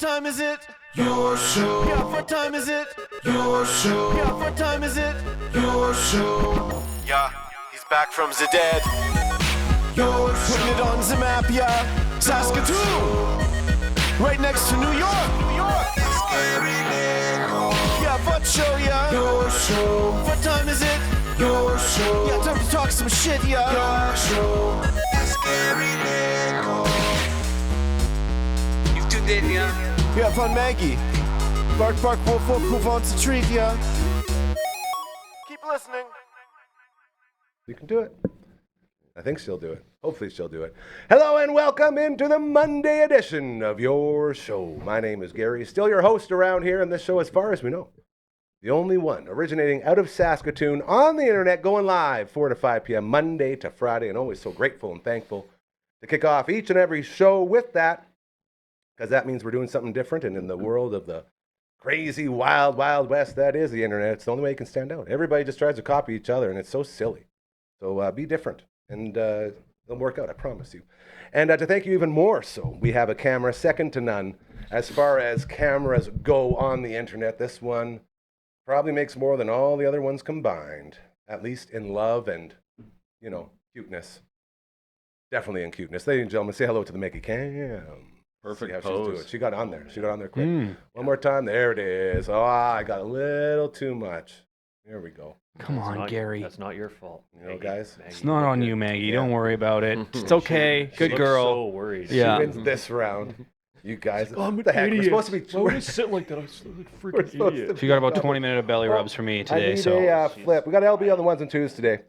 time is it? Your show. Yeah, what time is it? Your show. Yeah, what time is it? Your show. Yeah, he's back from the dead. Your show. Putting it on the map, yeah. Saskatoon. Right next to New York. New York. Yeah, what show, yeah? Your show. What time is it? Your show. Yeah, time to talk some shit, yeah. Your show. You've tuned in, yeah? Yeah, fun Maggie. Bark, bark, wolf, wolf, who wants a treat, yeah? Keep listening. You can do it. I think she'll do it. Hopefully she'll do it. Hello and welcome into the Monday edition of Your Show. My name is Gary, still your host around here, and this show, as far as we know, the only one originating out of Saskatoon on the internet, going live 4 to 5 p.m. Monday to Friday, and always so grateful and thankful to kick off each and every show with that, because that means we're doing something different, and in the world of the crazy, wild, wild west that is the internet, it's the only way you can stand out. Everybody just tries to copy each other, and it's so silly. So be different, and it'll work out, I promise you. And to thank you even more so, we have a camera second to none. As far as cameras go on the internet, this one probably makes more than all the other ones combined, at least in love and, you know, cuteness. Definitely in cuteness. Ladies and gentlemen, say hello to the Maggie Cam. Perfect See how pose. she's doing. She got on there. She got on there quick. One more time. There it is. Oh, I got a little too much. There we go. Come on, Gary. That's not your fault. You know, guys. It's not on you, Maggie. Yeah. Don't worry about it. It's okay. She Good looks girl. So worried. Yeah. She wins this round. You guys. I'm what the heck? We're supposed to be. Why would I sit like that? I'm like a We're freaking supposed idiot. to She got about 20 minutes of belly rubs for me I today. need So a flip. We got LB on the ones and twos today.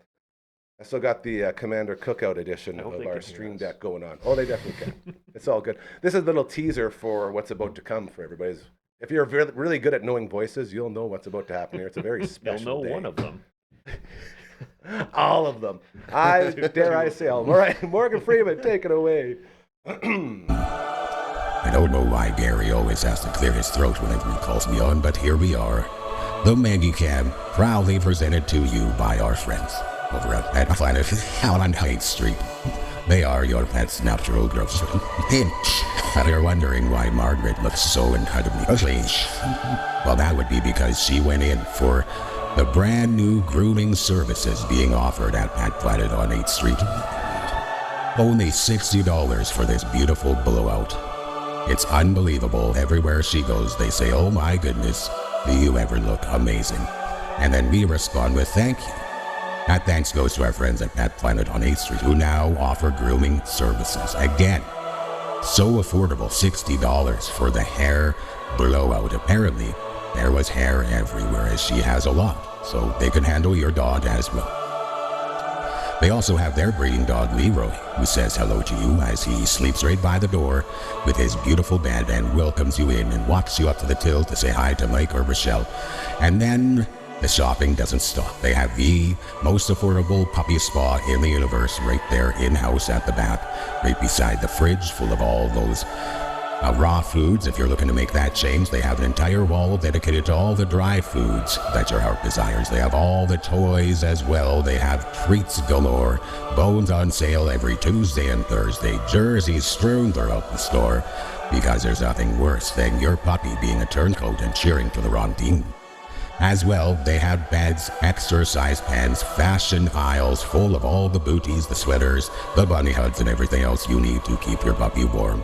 I still got the Commander Cookout edition I hope of they our can stream hear us. deck going on. Oh, they definitely can. It's all good. This is a little teaser for what's about to come for everybody. If you're really good at knowing voices, you'll know what's about to happen here. It's a very You'll special know day. one of them. All of them. I dare I say all. All right, Morgan Freeman, take it away. I don't know why Gary always has to clear his throat whenever he calls me on, but here we are. The Maggie Cam, proudly presented to you by our friends over at Pet Planet out on Haight Street. They are your pet's natural grocer. And you're wondering why Margaret looks so incredibly clean. Well, that would be because she went in for the brand new grooming services being offered at Pet Planet on 8th Street. Only $60 for this beautiful blowout. It's unbelievable. Everywhere she goes, they say, "Oh my goodness, do you ever look amazing?" And then we respond with thank you. That thanks goes to our friends at Pet Planet on 8th Street, who now offer grooming services. Again, so affordable, $60 for the hair blowout. Apparently, there was hair everywhere, as she has a lot, so they can handle your dog as well. They also have their breeding dog, Leroy, who says hello to you as he sleeps right by the door with his beautiful bed and welcomes you in and walks you up to the till to say hi to Mike or Rochelle. And then the shopping doesn't stop. They have the most affordable puppy spa in the universe right there in-house at the back, right beside the fridge full of all those raw foods. If you're looking to make that change, they have an entire wall dedicated to all the dry foods that your heart desires. They have all the toys as well. They have treats galore, bones on sale every Tuesday and Thursday, jerseys strewn throughout the store, because there's nothing worse than your puppy being a turncoat and cheering for the wrong team. As well, they have beds, exercise pens, fashion aisles full of all the booties, the sweaters, the bunny hoods, and everything else you need to keep your puppy warm.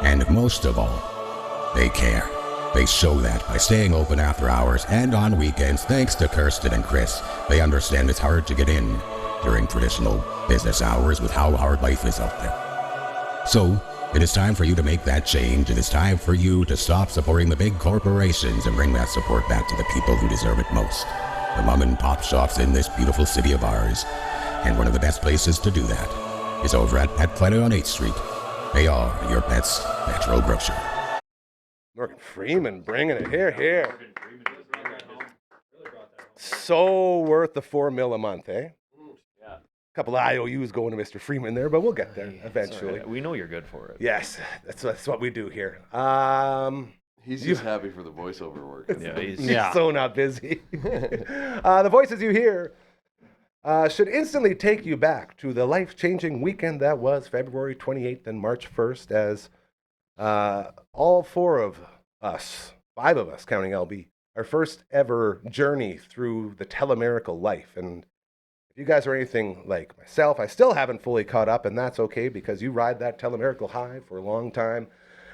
And most of all, they care. They show that by staying open after hours and on weekends. Thanks to Kirsten and Chris, they understand it's hard to get in during traditional business hours with how hard life is out there. So, it is time for you to make that change. It is time for you to stop supporting the big corporations and bring that support back to the people who deserve it most. The mom and pop shops in this beautiful city of ours. And one of the best places to do that is over at Pet Planet on 8th Street. They are your pet's natural grocer. Morgan Freeman bringing it here. So worth the $4 million a month, eh? Yeah. Couple of IOUs going to Mr. Freeman there, but we'll get there eventually. We know you're good for it. Yes, that's what we do here. He's just happy for the voiceover work. Yeah, he's He's so not busy. The voices you hear should instantly take you back to the life-changing weekend that was February 28th and March 1st, as All 4 of us, 5 of us, counting LB, our first ever journey through the telemiracle life. And if you guys are anything like myself, I still haven't fully caught up, and that's okay because you ride that telemiracle high for a long time.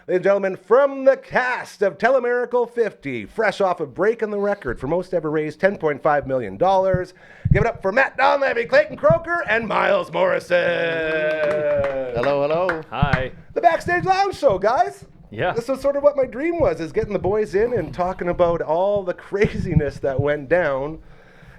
Ladies and gentlemen, from the cast of Telemiracle 50, fresh off of breaking the record for most ever raised $10.5 million, give it up for Matt Donlevy, Clayton Kroeker, and Myles Morrison. Hello, hello. Hi. The Backstage Lounge Show, guys. Yeah. This was sort of what my dream was, is getting the boys in and talking about all the craziness that went down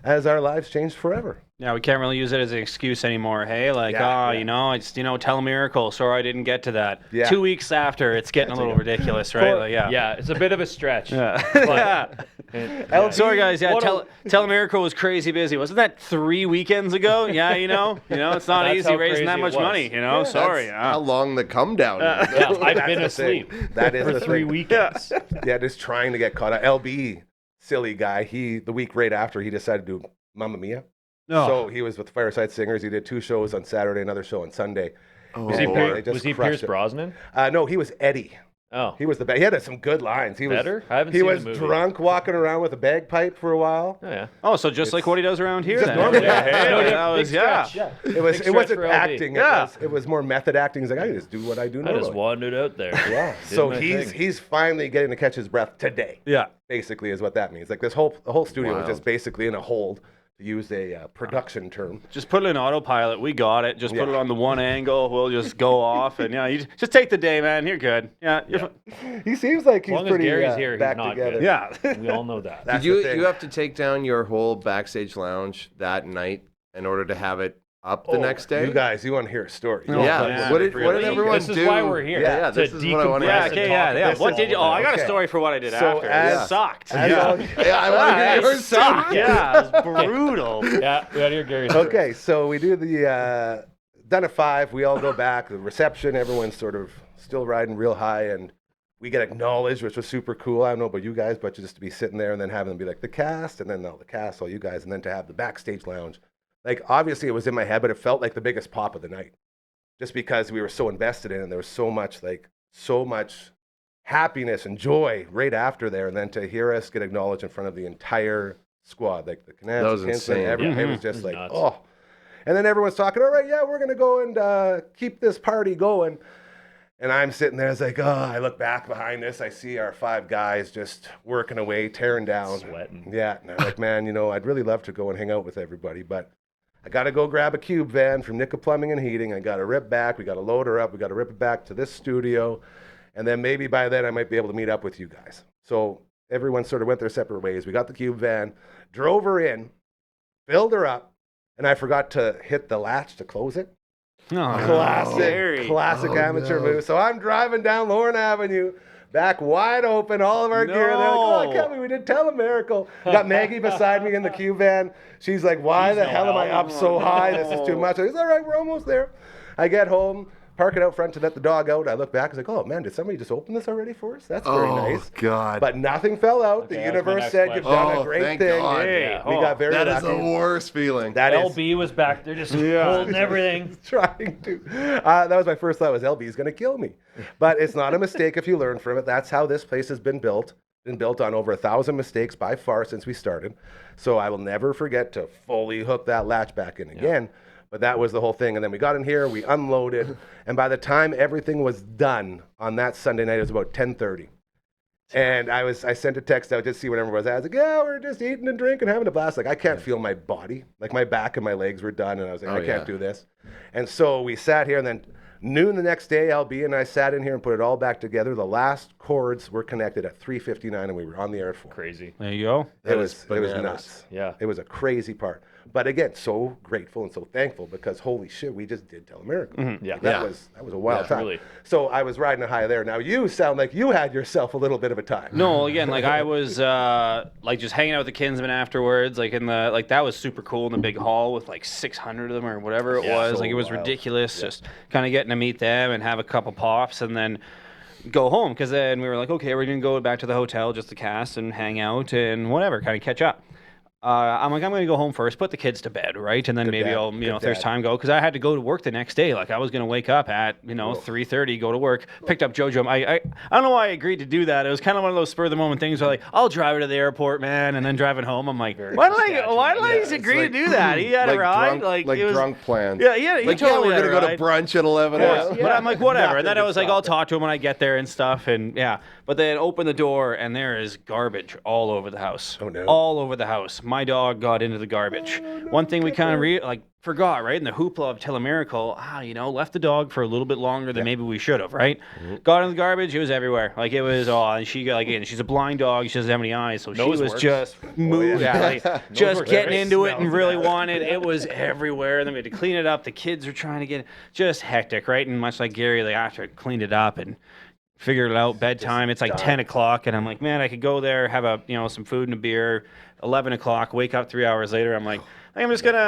as our lives changed forever. Yeah, we can't really use it as an excuse anymore. Hey, like, you know, it's, telemiracle. Sorry, I didn't get to that. Yeah. 2 weeks after, it's getting a little ridiculous, right? Like, yeah. Yeah, it's a bit of a stretch. Yeah. But- Yeah. Sorry, guys. Yeah, What a- telemiracle was crazy busy. Wasn't that 3 weekends ago? Yeah, it's not That's easy how raising that crazy much it was. money. Sorry. That's how long the come down is. Yeah, I've That's been the asleep thing. That is for the 3 thing. weekends. Yeah, just trying to get caught up. LB, silly guy, the week right after, he decided to do Mamma Mia. No. So he was with the Fireside Singers. He did 2 shows on Saturday, another show on Sunday. Was he, And Pier- they just was he crushed Pierce it. Brosnan? No, he was Eddie. Oh. He was the best. He had some good lines. He Better? was I haven't He seen the was movie. drunk, walking around with a bagpipe for a while. Oh, yeah. Oh, so just like what he does around here Just then. normal. Yeah, Yeah. hey, No, that yeah, was, big yeah. stretch. It was. Big It wasn't stretch for LB. acting. Yeah. It was more method acting. He's like, I can just do what I do I normally. just wandered out there. Yeah. Did So my thing. he's finally getting to catch his breath today. Yeah. Basically, is what that means. Like the whole studio was Wow. just basically in a hold, to use a production term. Just put it in autopilot. We got it. Just put Yeah. it on the one angle. We'll just go off. And, you just take the day, man. You're good. Yeah. He seems like he's long as pretty Gary's here, he's back not together. good. Yeah. We all know that. That's Did the thing. you have to take down your whole backstage lounge that night in order to have it up the next day? You guys, you want to hear a story? Oh, yeah. man. What did Really? everyone This do? is why we're here. Yeah, To this is what I want to decompress Yeah, ask. okay, and yeah. talk What about did you? Oh, I got a Okay. story for what I did So after. as- It sucked. as yeah. all- Yeah, I want to hear It yours sucked. too. Yeah, it was brutal. Yeah, we got to hear Gary's Okay, so we do the done at 5. We all go back. The reception, everyone's sort of still riding real high, and we get acknowledged, which was super cool. I don't know about you guys, but just to be sitting there and then having them be like the cast, and then the cast, all you guys, and then to have the backstage lounge. Like obviously it was in my head, but it felt like the biggest pop of the night, just because we were so invested in it. And there was so much happiness and joy right after there, and then to hear us get acknowledged in front of the entire squad, like the Canadians, That was insane. everything. Yeah. It was just It was like, nuts. oh. And then everyone's talking, all right, yeah, we're going to go and keep this party going. And I'm sitting there, it's like, oh, I look back behind this, I see our 5 guys just working away, tearing down. Sweating. Yeah, and I'm like, man, I'd really love to go and hang out with everybody, but I got to go grab a cube van from Nickel Plumbing and Heating. I got to rip back, we got to load her up, we got to rip it back to this studio, and then maybe by then I might be able to meet up with you guys. So everyone sort of went their separate ways. We got the cube van, drove her in, filled her up, and I forgot to hit the latch to close it. Classic amateur move. So I'm driving down Lorne Avenue, back wide open, all of our gear. And they're like, oh, I can't believe we did Telemiracle. Got Maggie beside me in the cube van. She's like, why the hell am I up so high? This is too much. I was all right, we're almost there. I get home, park it out front to let the dog out. I look back, I was like, oh man, did somebody just open this already for us? That's very nice. God. But nothing fell out. Okay, the that was my universe next said you've question. done a Oh, great thank thing. God. Yeah. We got very that is lucky. the worst feeling. That is LB was back there just holding everything. trying to. That was my first thought, was LB's going to kill me. But it's not a mistake if you learn from it. That's how this place has been built. Been built on over 1,000 mistakes by far since we started. So I will never forget to fully hook that latch back in again. But that was the whole thing. And then we got in here, we unloaded. And by the time everything was done on that Sunday night, it was about 10:30. And I sent a text out just to see what everyone was at. I was like, yeah, we're just eating and drinking, having a blast. Like, I can't feel my body. Like, my back and my legs were done. And I was like, I can't do this. And so we sat here, and then noon the next day, LB and I sat in here and put it all back together. The last cords were connected at 3:59, and we were on the air at 4. Crazy. There you go. It was bananas. nuts. Yeah. It was a crazy part. But again, so grateful and so thankful because holy shit, we just did Telemiracle. Yeah. That was a wild time. truly. So I was riding a high there. Now you sound like you had yourself a little bit of a time. No, again, like I was like just hanging out with the Kinsmen afterwards, like that was super cool in the big hall with like 600 of them or whatever it was. so Like it was wild. ridiculous, just kind of getting to meet them and have a couple pops and then go home because then we were like, okay, we're gonna go back to the hotel just to cast and hang out and whatever, kind of catch up. I'm like, I'm going to go home first, put the kids to bed, right? And then Good maybe dad. I'll, Good if there's dad. time, go. Because I had to go to work the next day. Like, I was going to wake up at, 3:30, go to work, picked up JoJo. I don't know why I agreed to do that. It was kind of one of those spur-of-the-moment things where, like, I'll drive her to the airport, man, and then driving home. I'm like, why did I just agree to do that? He had a ride. Drunk, It was, drunk plans. Yeah, he Like, totally we're had going to a go to ride. brunch at 11 Yeah, a.m. but I'm like, whatever. And then I Nothing was to like, I'll stop talk to him when I get there and stuff. And yeah, but they had opened the door and there is garbage all over the house. Oh, no. All over the house. My dog got into the garbage. One thing we kind of forgot, right? In the hoopla of Telemiracle, left the dog for a little bit longer than maybe we should have, right? Got in the garbage, it was everywhere. Like it was and she got and she's a blind dog, she doesn't have any eyes, so she was Noseworks. just moved, just Noseworks, getting right? into it and Smells really bad. wanted. It was everywhere. And then we had to clean it up. The kids were trying to get it. Just hectic, right? And much like Gary, after I cleaned it up and figured it out, bedtime, it's like 10 o'clock, and I'm like, man, I could go there, have some food and a beer. 11 o'clock, wake up 3 hours later. I'm like, I'm just gonna,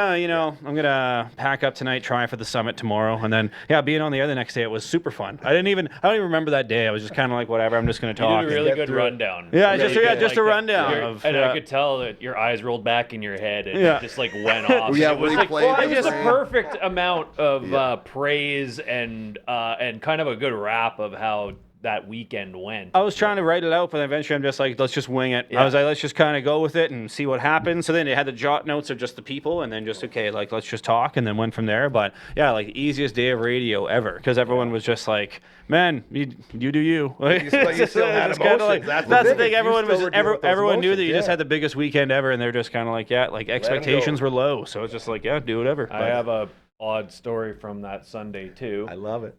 I'm gonna pack up tonight, try for the summit tomorrow, and then being on the air the next day, it was super fun. I don't even remember that day. I was just kind of like, whatever, I'm just gonna You talk. did a really good rundown. Yeah, Really just good. a rundown You're- of. and I could tell that your eyes rolled back in your head and Yeah. it just like went off. Yeah, it was when he like played it was the the game. perfect amount of praise and kind of a good wrap of how that weekend went. I was trying to write it out, but eventually I'm just like, let's just wing it. I was like, let's just kind of go with it and see what happens. So then they had the jot notes of just the people, and then just let's just talk, and then went from there. But yeah, like easiest day of radio ever, because everyone was just like, man, you do you. Like, But you still had it's kinda emotions. like- That's that's the the thing, thing. is you Everyone still was were dealing with those everyone knew that emotions, you just yeah. had the biggest weekend ever, and they're just kind of like, expectations go. were low, so it's just like, do whatever. I have a odd story from that Sunday too. I love it.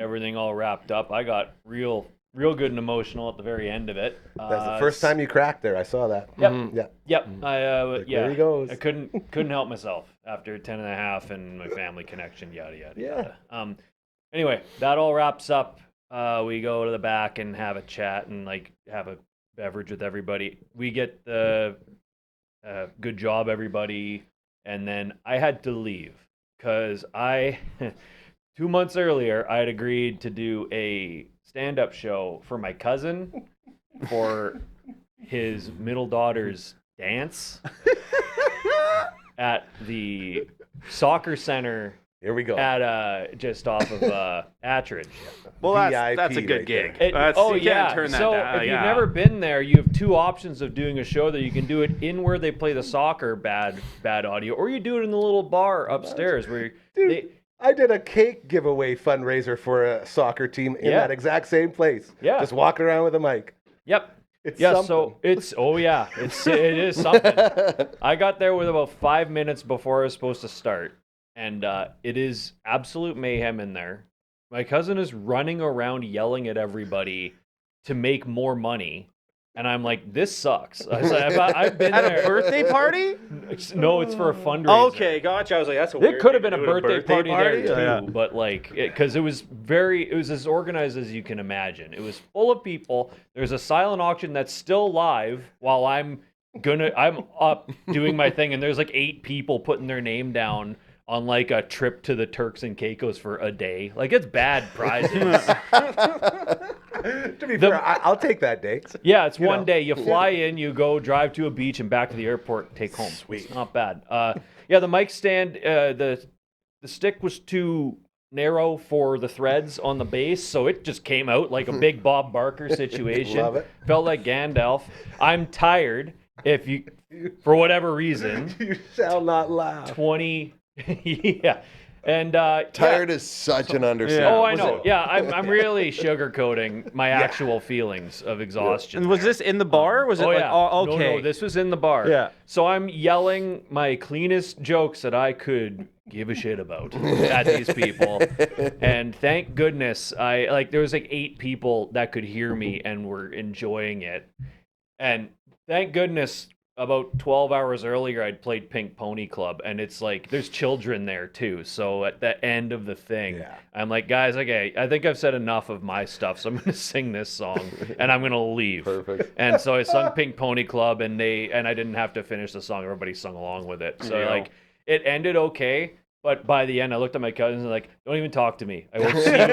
Everything all wrapped up. I got real good and emotional at the very end of it. That's the first time you cracked there. I saw that. Yep. Yeah. Yep. there he goes. I couldn't help myself after 10 and a half and my family connection, yada, yada, yada. Anyway, that all wraps up. We go to the back and have a chat and have a beverage with everybody. We get the good job, everybody. And then I had to leave because 2 months earlier, I had agreed to do a stand-up show for my cousin for his middle daughter's dance at the soccer center Here we go. at just off of Attridge. Well, that's a VIP good right gig. there. You can't turn that so down. if you've never been there, you have two options of doing a show that you can do it in where they play the soccer, bad audio, or you do it in the little bar upstairs where Dude, I did a cake giveaway fundraiser for a soccer team in that exact same place. Yeah. Just walking around with a mic. Yep. It's Yeah, something. so it is something. I got there with about 5 minutes before I was supposed to start, and it is absolute mayhem in there. My cousin is running around yelling at everybody to make more money, and I'm like, this sucks. I've been At there. a birthday party? No, it's for a fundraiser. Okay, gotcha. I was like, that's a It weird could have thing been a to do at birthday party there too, Yeah. but because it was as organized as you can imagine. It was full of people. There's a silent auction that's still live while I'm up doing my thing, and there's 8 people putting their name down on a trip to the Turks and Caicos for a day. It's bad prizes. To be fair, I'll take that day. Yeah, it's one day. You fly in, you go drive to a beach and back to the airport, take home. Sweet. It's not bad. The mic stand, the stick was too narrow for the threads on the base, so it just came out like a big Bob Barker situation. Love it. Felt like Gandalf. I'm tired. If you, for whatever reason, You shall not laugh. 20, yeah. And Tired is such an understatement. Oh, I know. Yeah, I'm really sugarcoating my actual feelings of exhaustion. And was this in the bar? Was it yeah. okay? No, this was in the bar. Yeah. So I'm yelling my cleanest jokes that I could give a shit about at these people. And thank goodness there was 8 people that could hear me and were enjoying it. And thank goodness about 12 hours earlier I'd played Pink Pony Club, and it's there's children there too. So at the end of the thing, I'm like, guys, okay, I think I've said enough of my stuff, so I'm going to sing this song and I'm going to leave. Perfect. And so I sung Pink Pony Club, and I didn't have to finish the song. Everybody sung along with it. So it ended okay, But by the end, I looked at my cousins and like, don't even talk to me. I will see you. Like,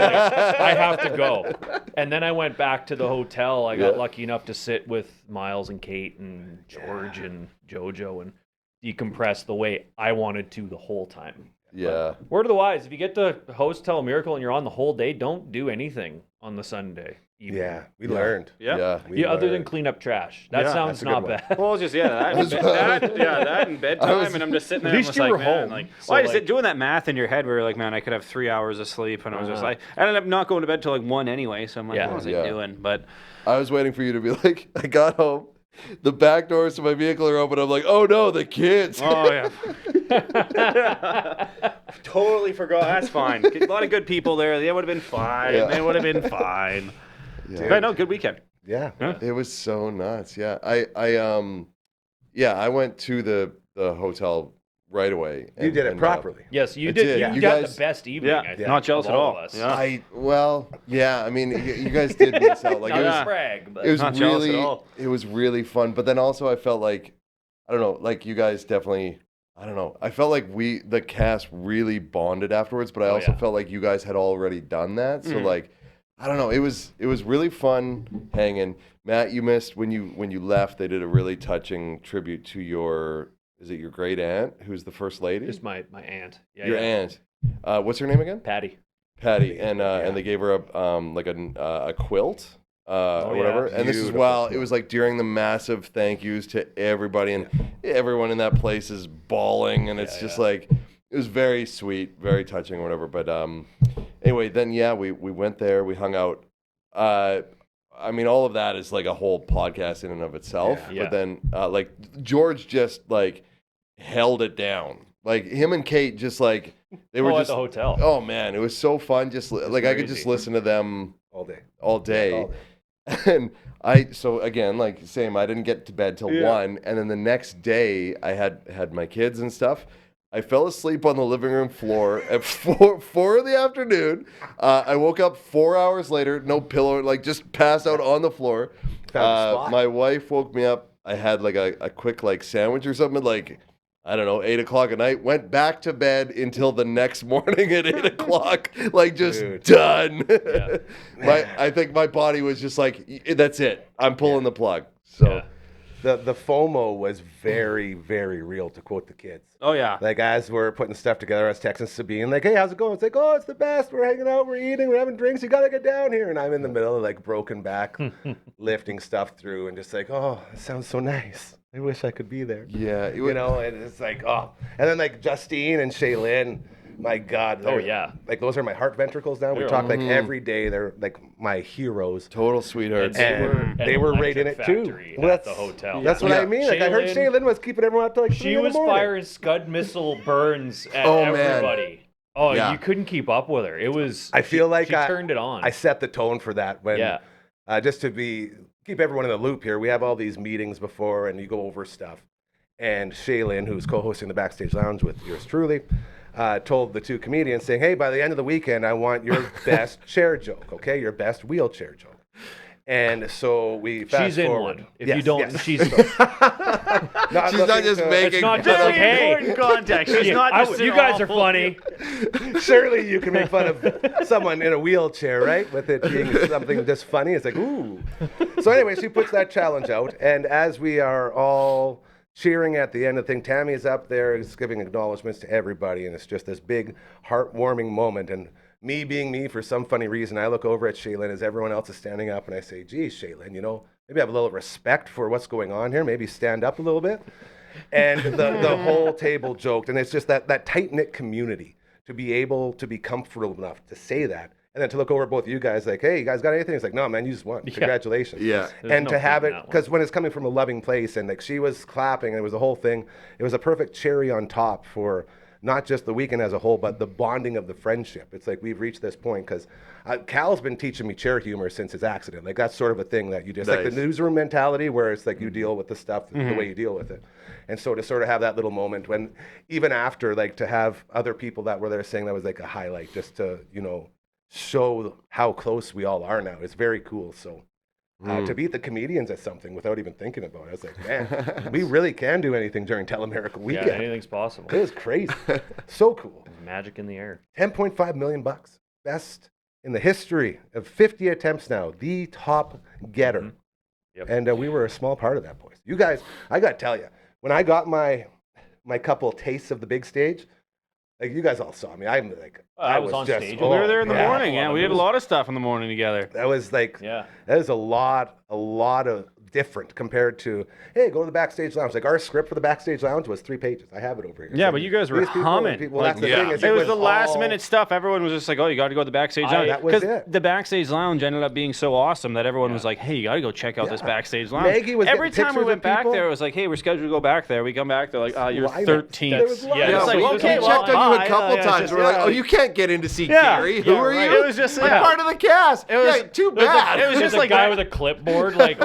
I have to go. And then I went back to the hotel. I got lucky enough to sit with Myles and Kate and George and JoJo and decompress the way I wanted to the whole time. Yeah. But word of the wise, if you get to host Tell a Miracle and you're on the whole day, don't do anything on the Sunday evening. Yeah, we learned. Yeah. We Other than learned. clean up trash. That sounds that's a not good one. bad. Well, just that and bedtime, and I'm just sitting there. At least and you I'm were like, man, home. like, So, well, I just like- doing that math in your head where you're like, man, I could have 3 hours of sleep, and I was just like, I ended up not going to bed till like 1 anyway. So I'm like, what was I doing? But I was waiting for you to be like, I got home. The back doors to my vehicle are open. I'm like, oh no, the kids. oh yeah, totally forgot. That's fine. A lot of good people there. They would have been fine. Yeah. They would have been fine. Yeah. But no, good weekend. Yeah. It was so nuts. Yeah. I went to the hotel right away. You did it properly. Yes, you I did. did. You You got guys- the best evening. Yeah, I think, not jealous of at all all. of us. Yeah. I mean, you guys did miss out. Like Not it to was, brag, but it was Not jealous at really, all. it was really fun. But then also, I felt like, I don't know, like you guys definitely. I don't know. I felt like the cast really bonded afterwards, but I also felt like you guys had already done that. So like, I don't know. It was really fun hanging. Matt, you missed when you left. They did a really touching tribute to your great aunt, who's the first lady? just my aunt. Yeah, Your aunt. What's her name again? Patty. Patty. And they gave her a quilt. Or whatever. yeah. And this is Beautiful. it was like during the massive thank yous to everybody, and everyone in that place is bawling, and it's just like, it was very sweet, very touching or whatever. But anyway, then we went there, we hung out. I mean, all of that is like a whole podcast in and of itself. Yeah. But then like George just like held it down. Like him and Kate just like they were at just the hotel. Oh man, it was so fun. Just like I could just crazy. listen to them All day. all day. all day. And so again, like same, I didn't get to bed till 1, and then the next day I had my kids and stuff. I fell asleep on the living room floor at 4 in the afternoon. I woke up 4 hours later, no pillow, like just passed out on the floor. Found a spot. My wife woke me up. I had like a quick like sandwich or something, like I don't know, 8 o'clock at night. Went back to bed until the next morning at 8 o'clock, like just done. I think my body was just like, that's it. I'm pulling the plug. So The FOMO was very, very real, to quote the kids. Oh yeah. Like, as we're putting stuff together, I was texting Sabine, like, hey, how's it going? It's like, oh, it's the best. We're hanging out, we're eating, we're having drinks. You got to get down here. And I'm in the middle of, like, broken back, lifting stuff through, and just like, oh, it sounds so nice. I wish I could be there. yeah, it You was, know, and it's like, oh. And then, like, Justine and Shaylin, my God. Oh, they're- yeah. Like, those are my heart ventricles now. We They're talk, like, every day. They're, like, my heroes. total sweethearts. And an they were right in electric it, too. factory Well, at the hotel. That's what I mean. Like, I heard Shaylin- Shaylin was keeping everyone up to, like, 3 She in the was morning. firing Scud missile burns at Oh, man. everybody. Oh, Yeah. you couldn't keep up with her. It was. I feel like she turned it on. I set the tone for that when, Yeah. just to keep everyone in the loop here. We have all these meetings before, and you go over stuff. And Shaylin, who's co-hosting the Backstage Lounge with yours truly, told the two comedians, saying, "Hey, by the end of the weekend, I want your best chair joke. Okay, your best wheelchair joke." And so we fast She's in forward. one. If Yes, you don't, yes. she's. Not She's not looking just to- making It's not just like, hey, important context. She's not just you an guys are awful- funny. Surely you can make fun of someone in a wheelchair, right? With it being something just funny. It's like, ooh. So anyway, she puts that challenge out. And as we are all cheering at the end of the thing, Tammy is up there, is giving acknowledgments to everybody. And it's just this big, heartwarming moment. And me being me, for some funny reason, I look over at Shaylin as everyone else is standing up. And I say, geez, Shaylin, you know, maybe have a little respect for what's going on here. Maybe stand up a little bit. And the whole table joked. And it's just that tight-knit community to be able to be comfortable enough to say that. And then to look over at both of you guys like, hey, you guys got anything? It's like, no, man, you just won. Congratulations. Yeah. And no to have beating it, that one. because when it's coming from a loving place, and like she was clapping, and it was the whole thing, it was a perfect cherry on top for not just the weekend as a whole, but the bonding of the friendship. It's like we've reached this point, because Cal's been teaching me chair humor since his accident. Like that's sort of a thing that you just, like the Nice. newsroom mentality where it's like you deal with the stuff the way you deal with it. And so to sort of have that little moment when, even after, like to have other people that were there saying that was like a highlight, just to, you know, show how close we all are now. It's very cool. So to beat the comedians at something without even thinking about it. I was like, man, we really can do anything during Telemerica weekend. Yeah, anything's possible. It was crazy. So cool. There's magic in the air. $10.5 million. Best in the history of 50 attempts now. The top getter. Mm-hmm. Yep. And we were a small part of that, boys. You guys, I got to tell you, when I got my couple tastes of the big stage, like you guys all saw me. I'm like, I was on just, stage. We were there in the yeah. morning. Yeah, we did a lot of stuff in the morning together. That was like, Yeah. that was a lot of different compared to, hey, go to the backstage lounge. Like our script for the backstage lounge was 3 pages. I have it over here. Yeah, So but you guys were these people- humming. well, that's the Yeah. thing. Is It was the all- last minute stuff. Everyone was just like, "Oh, you got to go to the backstage lounge." that was it. the backstage lounge ended up being so awesome that everyone was like, "Hey, you got to go check out this Yeah. backstage lounge." Maggie was Every getting time we pictures went of back people. there, it was like, "Hey, we're scheduled to go back there." We come back, they're like, "You're Lineups. 13th." There was Yeah, lineups. it's like, we okay, checked well, on you bye. a couple Yeah, times. just- We're like, yeah. oh, you can't get in to see Yeah. Gary. Who Yeah, are right. you? It was just I'm like- part of the cast. It was- yeah, too bad. it was Just just a like guy that- with a clipboard, like,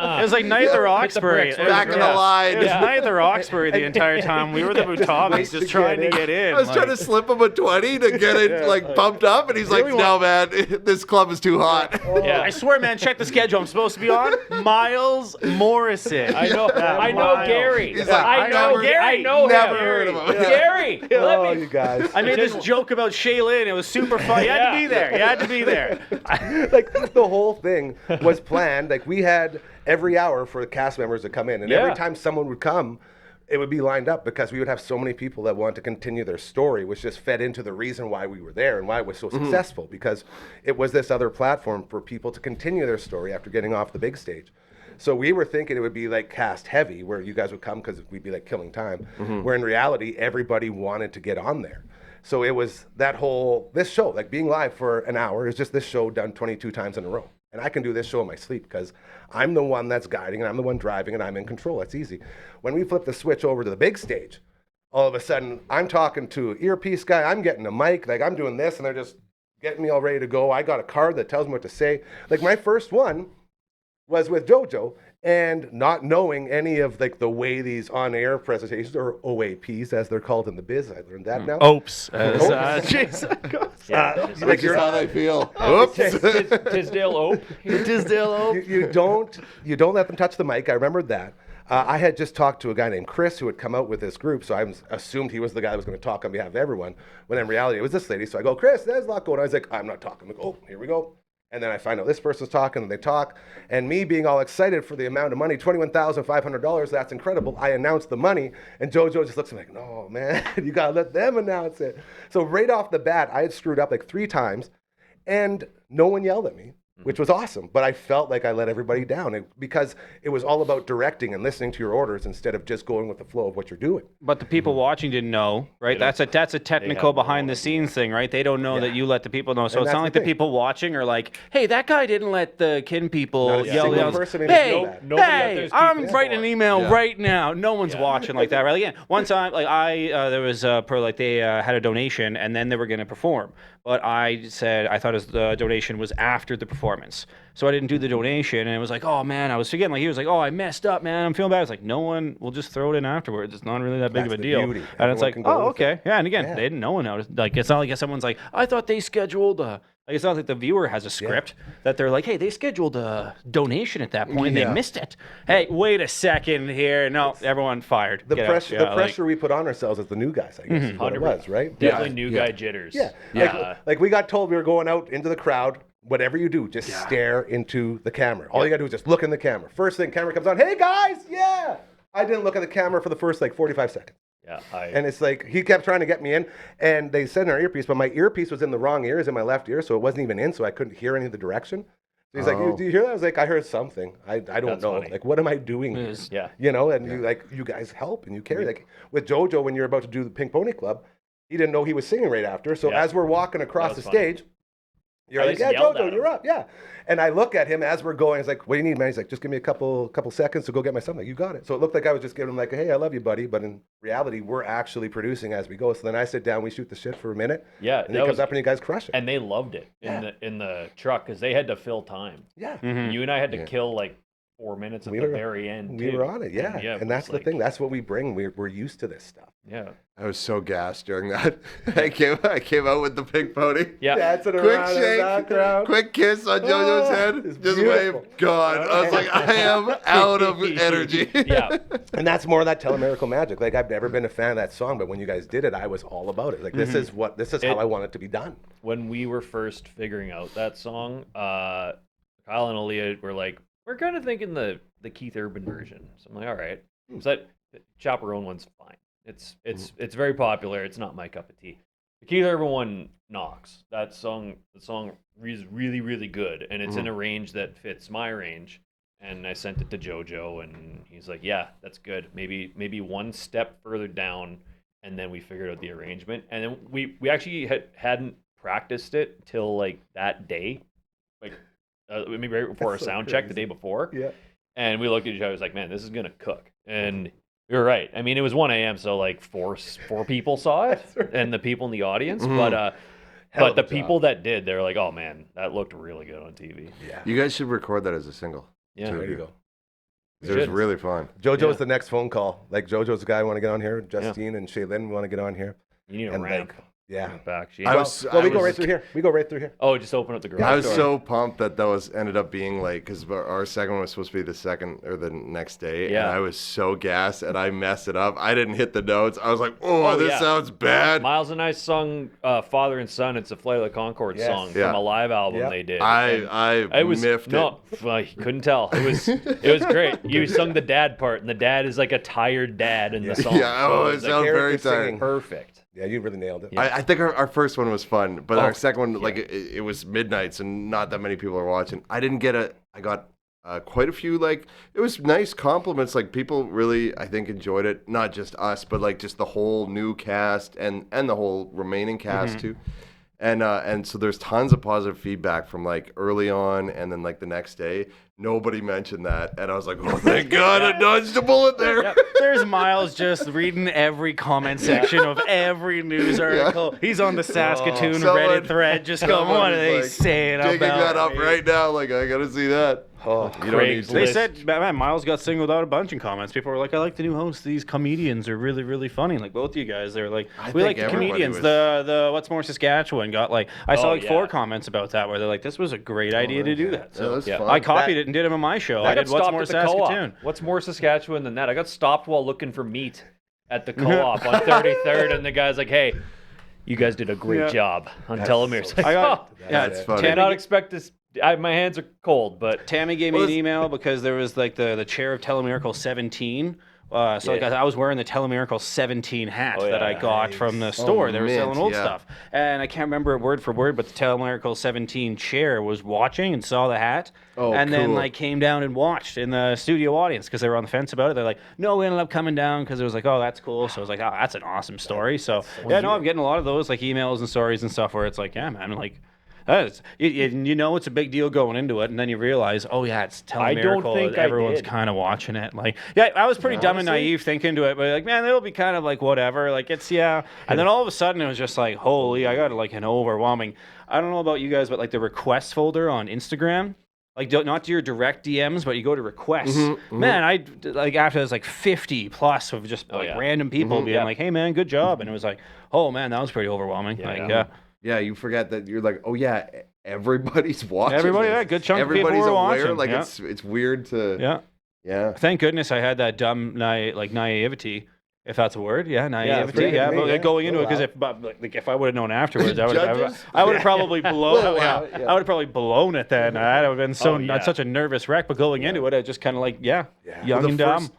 It was like Night at the Roxbury. bricks, It was- back in the line. It was Night at the Roxbury the entire time. We were the Mutamis just trying to get in. I was like- trying to slip him a 20 to get it like pumped up, and he's like, "No, man, this club is too hot." Yeah, I swear, man, check the schedule. I'm supposed to be on Myles Morrison. I know Miles. Gary. He's like, I know never- Gary. I know never him. heard of him. Gary, Oh, let you me. guys. I made this joke about Shaylin. It was super fun. You had to be there. You had to be there. Like the whole thing was planned. Like we had every hour for the cast members to come in, and Yeah. every time someone would come, it would be lined up because we would have so many people that want to continue their story, which just fed into the reason why we were there and why it was so successful, because it was this other platform for people to continue their story after getting off the big stage. So we were thinking it would be like cast heavy, where you guys would come because we'd be like killing time, where in reality, everybody wanted to get on there. So it was this show, like being live for an hour is just this show done 22 times in a row. And I can do this show in my sleep because I'm the one that's guiding and I'm the one driving and I'm in control. That's easy. When we flip the switch over to the big stage, all of a sudden I'm talking to an earpiece guy, I'm getting a mic, like I'm doing this and they're just getting me all ready to go. I got a card that tells me what to say. Like my first one was with JoJo, and not knowing any of like the way these on-air presentations, or OAPs as they're called in the biz, I learned that now. Oops. Jason goes. Yeah, Like Which is how they feel. Oh, Oops. Tisdale Ope. you don't let them touch the mic. I remembered that. I had just talked to a guy named Chris who had come out with this group, so I assumed he was the guy that was going to talk on behalf of everyone, when in reality it was this lady. So I go, "Chris, there's a lot going on." I was like, "I'm not talking." I go, "Oh, here we go." And then I find out this person's talking, and they talk. And me being all excited for the amount of money, $21,500, that's incredible. I announced the money, and JoJo just looks at me like, "No, man, you got to let them announce it." So right off the bat, I had screwed up like 3 times, and no one yelled at me, which was awesome. But I felt like I let everybody down because it was all about directing and listening to your orders instead of just going with the flow of what you're doing. But the people watching didn't know, right? That's a technical have no behind the scenes thing, right? They don't know that you let the people know. So And it's that's not like the the thing. people watching are like, "Hey, that guy didn't let the kin people Not a yell." single yells. person even Hey, know that. Nobody out hey, there's I'm keeping writing an score. email Yeah. right now. No one's watching like that, right? Again, one time, like there was they had a donation and then they were going to perform, but I said I thought the donation was after the performance, so I didn't do the donation, and it was like, "Oh man, I was forgetting." Like he was like, "Oh, I messed up, man. I'm feeling bad." I was like, "No one will just throw it in afterwards. It's not really that big That's of a the deal." beauty. And it's Everyone like, can go "Oh, with it. okay, yeah." And again, Yeah. they didn't. No one noticed. Like it's not like someone's like, "I thought they scheduled a." Like it's not like the viewer has a script that they're like, "Hey, they scheduled a donation at that point and they Yeah. missed it." Hey, wait a second here. No, everyone fired. The Get out. pressure, Yeah, the like- pressure we put on ourselves as the new guys, I guess, is what it was, right? Definitely new guy jitters. Yeah. Like we got told we were going out into the crowd. Whatever you do, just stare into the camera. All you gotta do is just look in the camera. First thing, camera comes on. Hey guys, yeah. I didn't look at the camera for the first like 45 seconds. Yeah. And it's like he kept trying to get me in, and they said in our earpiece, but my earpiece was in the wrong ear, it was in my left ear, so it wasn't even in, so I couldn't hear any of the direction. So he's like, "Do you hear that?" I was like, "I heard something. I don't That's know. funny. Like, what am I doing here?" Yeah. You know, and you guys help and you carry. Like with JoJo, when you're about to do the Pink Pony Club, he didn't know he was singing right after. So Yeah. as we're walking across That the was funny. stage, you're I like, just "Yeah, yelled at JoJo, him. you're up, yeah." And I look at him as we're going. He's like, "What do you need, man?" He's like, "Just give me a couple seconds to go get my son." I'm like, "You got it." So it looked like I was just giving him like, "Hey, I love you, buddy," but in reality, we're actually producing as we go. So then I sit down, we shoot the shit for a minute. Yeah, and that he comes was- up and you guys crush it. And they loved it in the truck because they had to fill time. Yeah. Mhm. You and I had to kill like 4 minutes at We the were- very end. We too. were on it, yeah. And And that's it's the like- thing. That's what we bring. We're used to this stuff. Yeah. I was so gassed during that. I came out with the pink pony. Yeah. Dancing Quick around in the shake, background. quick kiss on JoJo's Oh, head. it's Just beautiful. wave. God, I was like, I am out of energy. Yeah. And that's more of that telemiracle magic. Like I've never been a fan of that song, but when you guys did it, I was all about it. Like this is how I want it to be done. When we were first figuring out that song, Kyle and Aaliyah were like, we're kind of thinking the Keith Urban version. So I'm like, all right. So that Chaperone one's fine. It's very popular. It's not my cup of tea. The Keith Urban one knocks. The song is really, really good, and it's in a range that fits my range. And I sent it to JoJo, and he's like, yeah, that's good. Maybe one step further down, and then we figured out the arrangement. And then we actually hadn't practiced it till like that day, like maybe right before our That's so sound check the crazy. day before. Yeah. And we looked at each other. I was like, man, this is gonna cook. And we were right. I mean, it was 1 a.m., so like four people saw it, and the people in the audience. Hell But of the a people job. that did, they're like, oh man, that looked really good on TV. Yeah. You guys should record that as a single. Yeah. There you go. It was should. really fun. JoJo's Yeah. the next phone call. Like JoJo's the guy I want to get on here. Justine and Shaylin want to get on here. You need a And, ramp. like, yeah. Back. She, I Well, was- we I go was- right through here. We go right through here. oh, just open up the garage I was door. so pumped that those ended up being like, because our second one was supposed to be the second or the next day, Yeah. and I was so gassed and I messed it up. I didn't hit the notes. I was like, oh, this yeah. sounds bad. Miles and I sung Father and Son. It's a Flight of the Conchords Yes. song Yeah. from a live album Yep. they did. I It was miffed no, it. I couldn't tell. It was great. You sung the dad part, and the dad is like a tired dad in the song. Yeah, oh, it it's like sounds very character tired. singing. perfect. Yeah, you really nailed it. Yeah. I think our first one was fun, but Oh, our second one, like it was midnights and not that many people are watching. I got quite a few, like, it was nice compliments. Like people really, I think, enjoyed it. Not just us, but like just the whole new cast and the whole remaining cast too. And so there's tons of positive feedback from like early on, and then like the next day, nobody mentioned that, and I was like, oh thank God, I dodged a bullet there. Yep. There's Miles just reading every comment section of every news article. He's on the Saskatoon Someone- Reddit thread, just going, what are they Someone's, like, saying digging about that up me?" right now? Like I gotta see that. Oh, You don't need Craigslist. to. They said, man, Miles got singled out a bunch in comments. People were like, I like the new hosts. These comedians are really, really funny. Like both of you guys, they're like, I we think like the everybody comedians. was- The What's More Saskatchewan got like, I saw Oh, like 4 yeah. comments about that where they're like, this was a great idea to do that. Yeah, So that's yeah. fun. I copied it and did it on my show. I got did What's stopped More at the co-op. Saskatoon. What's more Saskatchewan than that? I got stopped while looking for meat at the co-op on 33rd, and the guy's like, "Hey, you guys did a great Yeah. job on telomere." so Like, I got, oh, yeah, That's funny. did Tammy, not expect this. My hands are cold, but Tammy gave me an email because there was like the chair of Telemiracle 17. So like Yeah. I was wearing the Telemiracle 17 hat Oh, that I yeah. got from the store. They were mint, selling old yeah. stuff. And I can't remember it word for word, but the Telemiracle 17 chair was watching and saw the hat. Oh, and then cool. like came down and watched in the studio audience because they were on the fence about it. They're like, no, we ended up coming down because it was like, oh, that's cool. So I was like, oh, that's an awesome story. So yeah, no, I'm getting a lot of those like emails and stories and stuff where it's like, yeah, man, like, you know it's a big deal going into it, and then you realize, oh yeah, it's I don't Telemiracle. think I Everyone's did. kind of watching it. Like, yeah, I was pretty dumb and Honestly? naive thinking to it, but like, man, it'll be kind of like whatever. Like, it's yeah. And then all of a sudden, it was just like, holy, I got like an overwhelming. I don't know about you guys, but like the request folder on Instagram. Like not to your direct DMs, but you go to requests. Man, I like after there's like 50 plus of just like yeah. random people being Yeah. like, "Hey man, good job," and it was like, "Oh man, that was pretty overwhelming." Yeah, like, yeah. yeah. Yeah, you forget that you're like, oh yeah, everybody's watching. Everybody, this. yeah, good chunk of people Everybody's were aware. watching, Like yeah. it's weird to. Yeah. Yeah. Thank goodness I had that dumb naivety, if that's a word. Yeah, naivety. pretty Yeah, good to but me, yeah. going into it, We'll because if I would have known afterwards, I would Judges? have probably blown. We'll Yeah, allow it, yeah. I would have probably blown it then. I would have been so Oh, yeah. such a nervous wreck. But going into it, I just kind of like young Well, and dumb.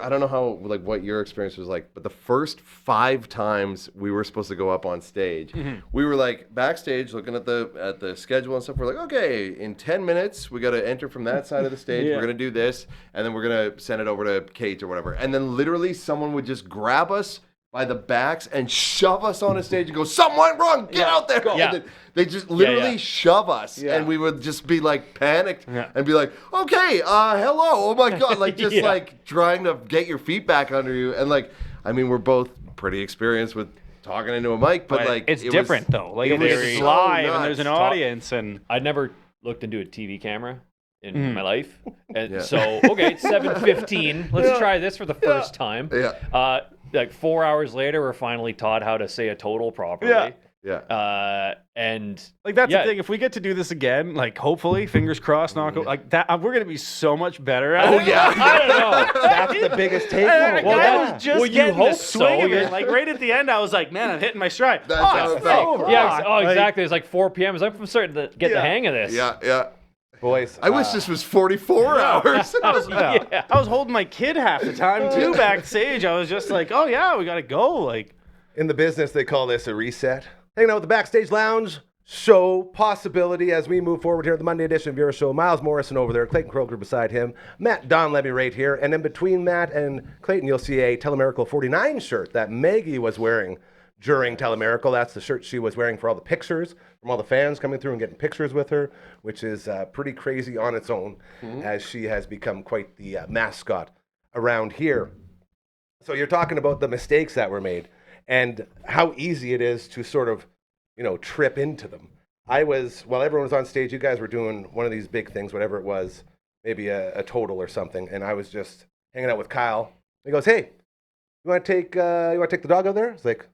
I don't know how like what your experience was like, but the first 5 times we were supposed to go up on stage, we were like backstage looking at the schedule and stuff. We're like, okay, in 10 minutes we got to enter from that side of the stage. Yeah. We're gonna do this, and then we're gonna send it over to Kate or whatever. And then literally someone would just grab us by the backs and shove us on a stage and go, something went wrong, get out there. Yeah. And then they just literally yeah. shove us, Yeah. and we would just be like panicked Yeah. and be like, okay, hello, oh my God, like just Yeah. like trying to get your feet back under you. And like, I mean, we're both pretty experienced with talking into a mic, but like it's it was- different though. Like it was it's so live and there's an nuts. audience and I'd never looked into a TV camera. in my life. And so, okay, it's 7:15. Let's try this for the first time. Yeah. Like 4 hours later, we're finally taught how to say a total properly. Yeah. And like that's the thing. If we get to do this again, like hopefully, fingers crossed, like that, we're gonna be so much better at it. yeah. I don't know. That's the biggest takeaway. Well, I was just you getting hope the swing of so. it. Like right at the end, I was like, man, I'm hitting my stride. That's how it felt. Yeah, exactly. It's like 4 p.m. It's like I'm starting to get the hang of this. Yeah. Boys, I wish this was 44 hours. I was holding my kid half the time too backstage. I was just like, oh yeah, we gotta go. Like in the business, they call this a reset. Hanging out with the Backstage Lounge show possibility as we move forward here at the Monday edition of your show. Myles Morrison over there, Clayton Kroeker beside him, Matt Donlevy right here, and in between Matt and Clayton, you'll see a Telemiracle 49 shirt that Maggie was wearing during Telemiracle. That's the shirt she was wearing for all the pictures from all the fans coming through and getting pictures with her, which is pretty crazy on its own, as she has become quite the mascot around here. So you're talking about the mistakes that were made and how easy it is to sort of, trip into them. While everyone was on stage, you guys were doing one of these big things, whatever it was, maybe a total or something, and I was just hanging out with Kyle. He goes, "Hey, you want to take the dog out there?" It's like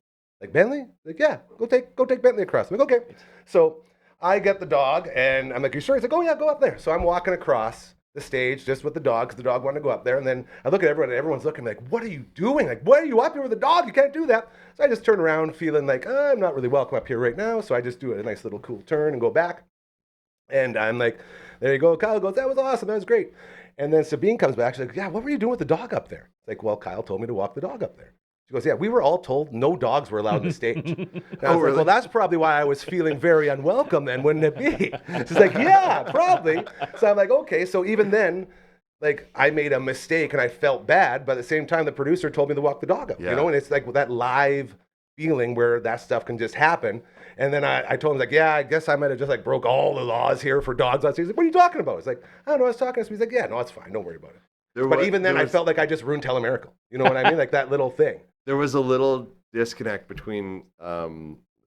Bentley? Like, yeah, go take Bentley across. I'm like, okay. So I get the dog, and I'm like, you sure? He's like, oh yeah, go up there. So I'm walking across the stage just with the dog, because the dog wanted to go up there. And then I look at everyone, and everyone's looking like, what are you doing? Like, why are you up here with the dog? You can't do that. So I just turn around feeling like, I'm not really welcome up here right now. So I just do a nice little cool turn and go back. And I'm like, there you go. Kyle goes, that was awesome. That was great. And then Sabine comes back. She's like, yeah, what were you doing with the dog up there? It's like, well, Kyle told me to walk the dog up there. She goes, yeah, we were all told no dogs were allowed on the stage. And I was like, well, that's probably why I was feeling very unwelcome then, wouldn't it be? She's like, yeah, probably. So I'm like, okay. So even then, like, I made a mistake and I felt bad, but at the same time, the producer told me to walk the dog up, and it's like that live feeling where that stuff can just happen. And then I told him, like, yeah, I guess I might have just like broke all the laws here for dogs on stage. He's like, what are you talking about? It's like, I don't know, I was talking to him. He's like, yeah, no, it's fine. Don't worry about it. But even then, I felt like I just ruined Telemiracle. You know what I mean? Like that little thing. There was a little disconnect between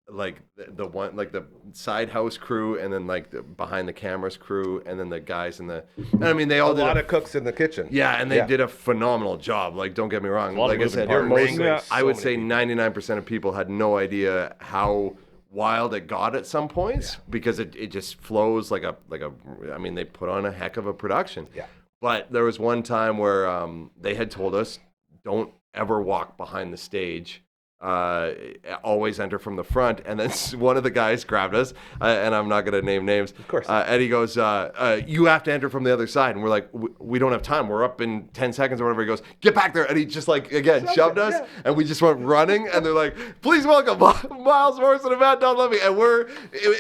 like the side house crew and then like the behind the cameras crew and then the guys in the. And I mean, they all did a lot of cooks in the kitchen. Yeah, and they did a phenomenal job. Like, don't get me wrong. Like I said, I would say 99% of people had no idea how wild it got at some points because it just flows like a. I mean, they put on a heck of a production. Yeah. But there was one time where they had told us, don't ever walk behind the stage. Always enter from the front. And then one of the guys grabbed us, and I'm not going to name names. Of course. And he goes, you have to enter from the other side. And we're like, we don't have time. We're up in 10 seconds or whatever. He goes, get back there. And he just like, again, shoved us. Yeah. And we just went running. And they're like, please welcome Myles Morrison and Matt Donlevy. And we're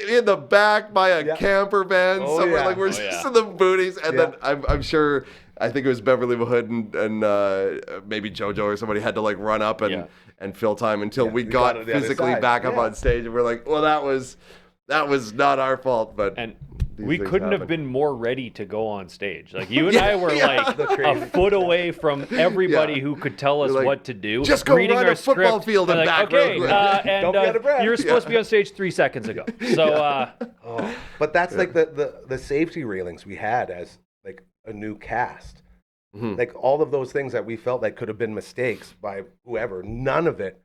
in the back by a camper van somewhere. Like we're just in the booties. And then I'm sure, I think it was Beverly Mahood and maybe JoJo or somebody had to like run up and fill time until we got physically back up on stage. And we're like, well, that was not our fault, but we couldn't have been more ready to go on stage. Like you and I were like a foot away from everybody who could tell us what to do. Just go run a football field and back. Okay, you were supposed to be on stage 3 seconds ago. So, but that's like the safety railings we had as like a new cast. Like all of those things that we felt like could have been mistakes by whoever, none of it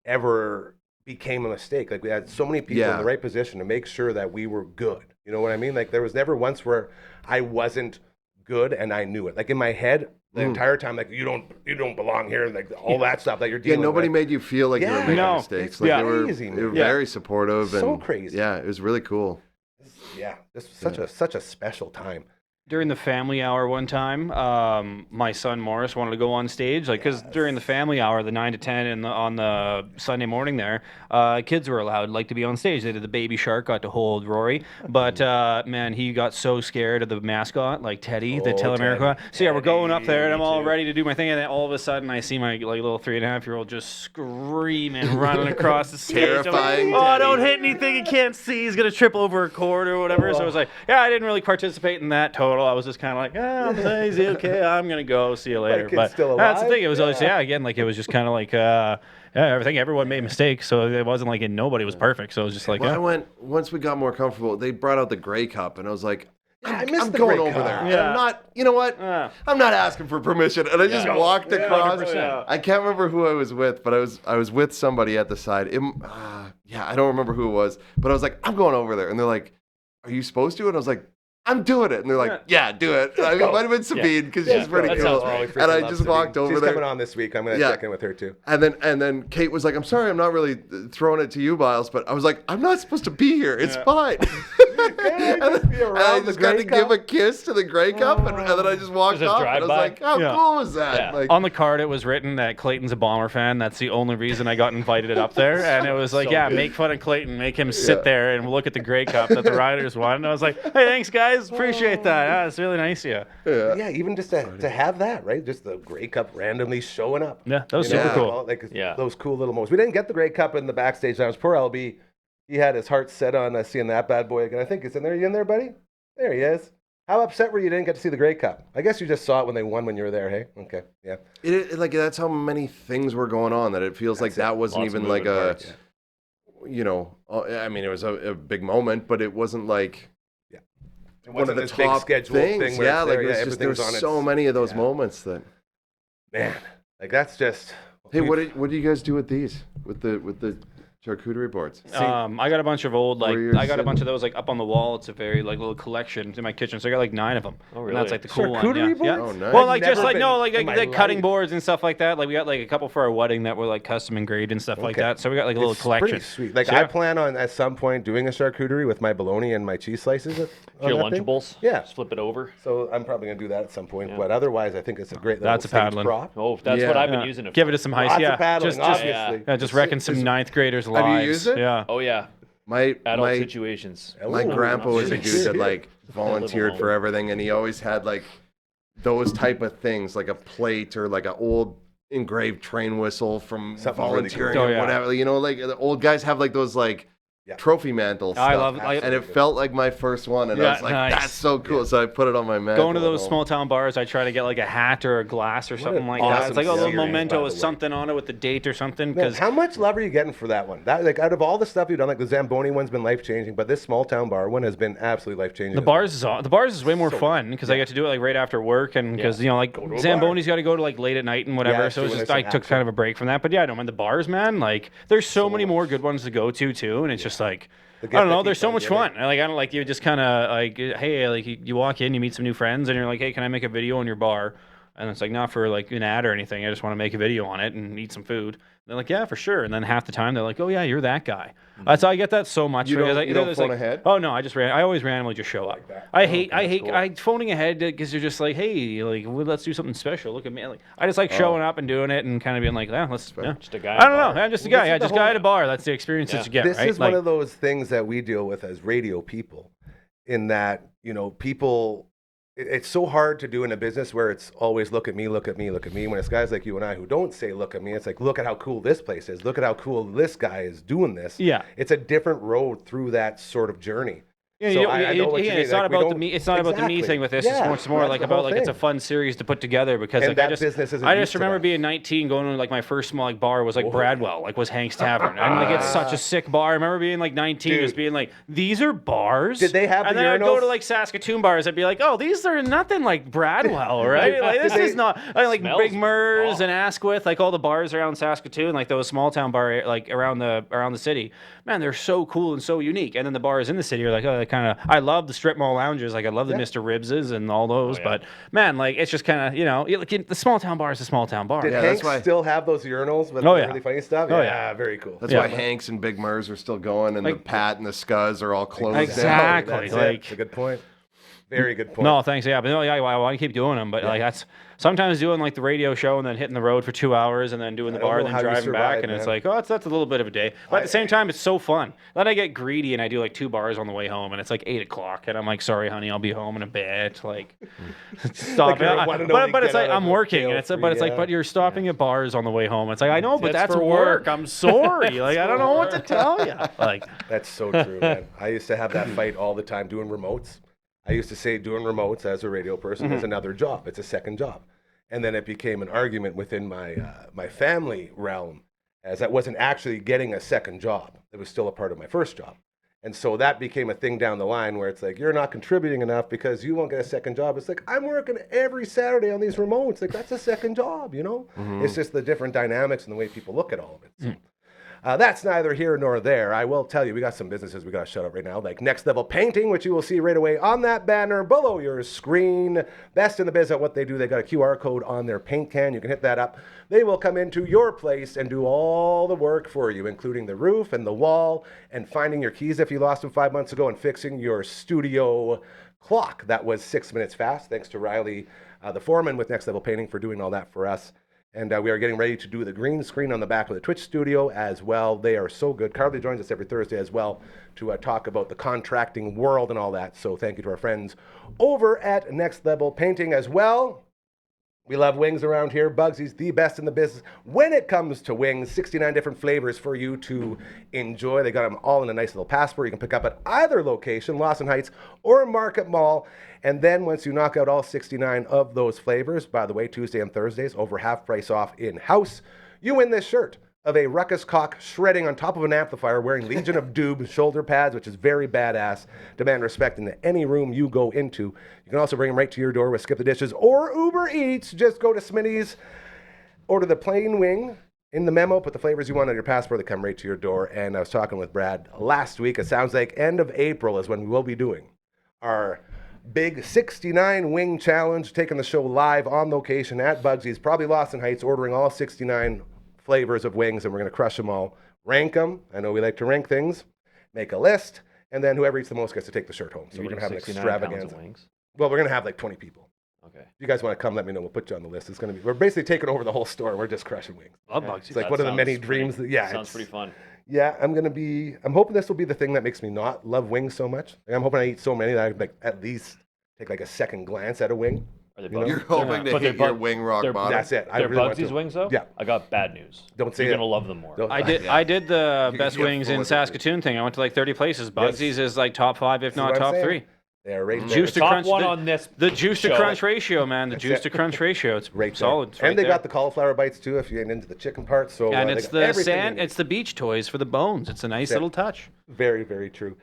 ever became a mistake. Like we had so many people in the right position to make sure that we were good. You know what I mean? Like there was never once where I wasn't good and I knew it. Like in my head the entire time, like you don't belong here, like all that stuff that you're dealing with. Nobody made you feel like you were making mistakes. Like they were very supportive and so crazy. Yeah, it was really cool. Yeah, this was such a special time. During the family hour one time, my son Morris wanted to go on stage, like because during the family hour, the 9 to 10 and on the Sunday morning there, kids were allowed like to be on stage. They did the Baby Shark, got to hold Rory, but man, he got so scared of the mascot, like Teddy, the Telemiracle. So yeah, we're going up there, and I'm all ready to do my thing, and then all of a sudden, I see my like little 3.5-year-old just screaming, running across the stage. Terrifying. Like, don't hit anything he can't see. He's gonna trip over a cord or whatever. So I was like, yeah, I didn't really participate in that total. I was just kind of like, I'm lazy. Okay, I'm gonna go. See you later. But that's the thing. It was always, again, like it was just kind of like, everyone made mistakes, so it wasn't like nobody was perfect. So it was just like, I went once we got more comfortable. They brought out the Grey Cup, and I was like, I'm going over there. And Yeah. I'm not, you know what? I'm not asking for permission. And I just walked across. 100%. I can't remember who I was with, but I was with somebody at the side. I don't remember who it was, but I was like, I'm going over there. And they're like, are you supposed to? And I was like, I'm doing it. And they're like, yeah, do it. I mean, it might have been Sabine because she's pretty that cool. sounds right. And I just walked over She's there. coming on this week. I'm going to check in with her too. And then Kate was like, I'm sorry, I'm not really throwing it to you, Myles, but I was like, I'm not supposed to be here. It's fine. And I just got to give a kiss to the Grey Cup, and then I just walked Was it off. And I was drive-by? like, how cool was that? Yeah. Like, On the card, it was written that Clayton's a Bomber fan. That's the only reason I got invited up there. And it was like, make fun of Clayton, make him sit there and look at the Grey Cup that the Riders won. And I was like, hey, thanks, guys. Appreciate that. It's really nice of you. Yeah, even just to have that, right? Just the Grey Cup randomly showing up. Yeah, that was You know, super cool. Like those cool little moments. We didn't get the Grey Cup in the backstage lounge. Poor LB, he had his heart set on seeing that bad boy again. I think it's in there. You in there, buddy? There he is. How upset were you didn't get to see the Grey Cup? I guess you just saw it when they won when you were there, hey? Okay, yeah. like that's how many things were going on that it feels like that wasn't Lots of even like moving a, parts. you know, I mean, it was a big moment, but it wasn't like one of the this big top scheduled things. thing where Yeah, it's like there, there's everything's on so its- many of those yeah. moments that. Man, like that's just. Hey, what do you guys do with these? With the charcuterie boards? I got a bunch of old, like, Warriors I got a bunch and- of those, like, up on the wall. It's a very, like, little collection in my kitchen. So I got, like, 9 of them. Oh, And that's, really? like, the cool one. Charcuterie Yeah. boards? Oh, nice. Well, like, I've just, never like, no, been like, in my like cutting life. boards and stuff like that. Like, we got, like, a couple for our wedding that were, like, custom engraved and stuff like Okay. that. So we got, like, a little It's collection. pretty sweet. Like So, I yeah. plan on at some point doing a charcuterie with my bologna and my cheese slices. Your on that thing. Lunchables? Yeah. Just flip it over. So I'm probably gonna do that at some point. But otherwise, I think it's a great little That's a stage paddling. prop. Oh, that's Yeah. what I've been Yeah. using it for. Give it to some Lots heist. Yeah. of paddling, just, obviously. yeah, just wrecking some 9th graders' you lives. used it? Yeah. Oh, yeah. My Adult situations. My Ooh, grandpa was a nice. dude that like volunteered alone. for everything, and he always had like those type of things, like a plate or like an old engraved train whistle from Something really volunteering cool. or Oh, yeah. whatever. You know, like the old guys have like those like trophy mantle stuff. I love it. And it felt like my first one, and I Yeah, was like, nice. "That's so cool!" So I put it on my mantle. Going to those at home. small town bars, I try to get like a hat or a glass or something like that. awesome It's like a little series, by memento the with way. something on it with the date or something. Man, Because how much love are you getting for that one? That like out of all the stuff you've done, like the Zamboni one's been life changing, but this small town bar one has been absolutely life changing. the bars is way more fun because I get to do it like right after work and because you know like to a Zamboni's got to go to like late at night and whatever. Yeah, so so it's when just there's I some took action. kind of a break from that. But yeah, I don't mind the bars, man. Like there's so many more good ones to go to too, and it's just like. I gift don't that know. There's keeps so on much giving. fun. Like I don't like you just kind of like hey like you walk in, you meet some new friends, and you're like hey, can I make a video on your bar? And it's like not for like an ad or anything. I just want to make a video on it and eat some food. They're like yeah, for sure. And then half the time they're like oh yeah, you're that guy. That's I get that so much. You because don't- I, you don't there's phone like, ahead? Oh no, I always randomly just show up. I hate phoning ahead because you're just like hey like well, let's do something special. Look at me. Like I just like showing up and doing it and kind of being like yeah let's. Yeah. Just a guy. I don't know. I'm just a guy. This is Yeah, the just a guy whole- at a bar. That's the experience that you get. This right? is Like, one of those things that we deal with as radio people, in that people. It's so hard to do in a business where it's always look at me, look at me, look at me. When it's guys like you and I who don't say look at me, it's like look at how cool this place is. Look at how cool this guy is doing this. Yeah. It's a different road through that sort of journey. Yeah, So you know, I know what you mean. it's not Like, we about the don't- me. It's not about the me Exactly. thing with this. Yeah, It's more that's like the about whole like it's a thing. fun series to put together because And like that I just business isn't I used just to remember that. being 19 going to like my first small like bar was like Bradwell like was Hank's Tavern and like it's such a sick bar. I remember being like 19 just Dude. being like these are bars. Did they have And the then I'd go urinals? to like Saskatoon bars. I'd be like oh these are nothing like Bradwell right like this is not like Smells Big Mers raw. and Asquith like all the bars around Saskatoon like those small town bar like around the city. Man, they're so cool and so unique. And then the bars in the city are like, oh, they kind of. I love the strip mall lounges. Like, I love the Mr. Ribses and all those. But man, like, it's just kind of, the small town bar is a small town bar. Did Yeah, Hank that's why- still have those urinals with Oh, the yeah. really funny stuff? Oh, yeah, yeah. very cool. That's Yeah. why Hanks and Big Mers are still going, and the Like- Pat and the Scuzz are all closed Exactly. down. That's like- it. That's a good point. Very good point. No, thanks. Yeah, but no, yeah, I want to keep doing them. But like that's sometimes doing like the radio show and then hitting the road for 2 hours and then doing the I don't bar know and how then you driving back survive, and it's man. like oh that's a little bit of a day. But at the same time, it's so fun. Then I get greedy and I do like 2 bars on the way home and it's like 8:00 and I'm like sorry honey I'll be home in a bit. Like stop Like you're it. wanting to only But it's get like out I'm of working jail and it's free, but it's like yeah. but you're stopping at bars on the way home. It's like I know but That's that's for work. work. I'm sorry. Like I don't know what to tell you. Like That's so true, man. I used to have that fight all the time doing remotes. I used to say doing remotes as a radio person is another job. It's a second job. And then it became an argument within my family realm, as I wasn't actually getting a second job. It was still a part of my first job. And so that became a thing down the line where it's like, you're not contributing enough because you won't get a second job. It's like, I'm working every Saturday on these remotes. Like, that's a second job, you know? It's just the different dynamics and the way people look at all of it. So, that's neither here nor there. I will tell you, we got some businesses we got to shut up right now, like Next Level Painting, which you will see right away on that banner below your screen. Best in the biz at what they do. They got a QR code on their paint can. You can hit that up. They will come into your place and do all the work for you, including the roof and the wall and finding your keys if you lost them 5 months ago and fixing your studio clock. That was 6 minutes fast. Thanks to Riley, the foreman with Next Level Painting, for doing all that for us. And we are getting ready to do the green screen on the back of the Twitch studio as well. They are so good. Carly joins us every Thursday as well to talk about the contracting world and all that. So thank you to our friends over at Next Level Painting as well. We love wings around here. Bugsy's the best in the business when it comes to wings. 69 different flavors for you to enjoy. They got them all in a nice little passport you can pick up at either location, Lawson Heights or Market Mall. And then once you knock out all 69 of those flavors, by the way, Tuesday and Thursdays, over half price off in-house, you win this shirt of a ruckus cock shredding on top of an amplifier wearing Legion of Doom shoulder pads, which is very badass. Demand respect in any room you go into. You can also bring them right to your door with Skip the Dishes or Uber Eats. Just go to Smitty's, order the plain wing. In the memo, put the flavors you want on your passport. They come right to your door. And I was talking with Brad last week. It sounds like end of April is when we will be doing our big 69 wing challenge, taking the show live on location at Bugsy's, probably Lawson Heights, ordering all 69 flavors of wings, and we're going to crush them all. Rank them. I know we like to rank things. Make a list, and then whoever eats the most gets to take the shirt home. So we're going to have an extravaganza. Wings? Well, we're going to have like 20 people. Okay. If you guys want to come, let me know. We'll put you on the list. It's going to be. We're basically taking over the whole store. We're just crushing wings. Love Bugsy. It's like one of the many dreams. Sounds pretty fun. Yeah, I'm hoping this will be the thing that makes me not love wings so much. Like, I'm hoping I eat so many that I like at least take like a second glance at a wing. You're hoping to hit your wing rock bottom. That's it. They're Bugsy's wings, though? Yeah. I got bad news. Don't say You're it. going to love them more. I did the best wings in Saskatoon thing. I went to like 30 places. Bugsy's is like top 5, if not top 3. They're right there. Juice to Top crunch. one on this The juice to show. crunch ratio, man. The juice to crunch ratio. It's Right there. solid. It's and right they there. got the cauliflower bites too if you get into the chicken part. So And they it's got the everything you sand. need. It's the beach toys for the bones. It's a nice little touch. Very, very true.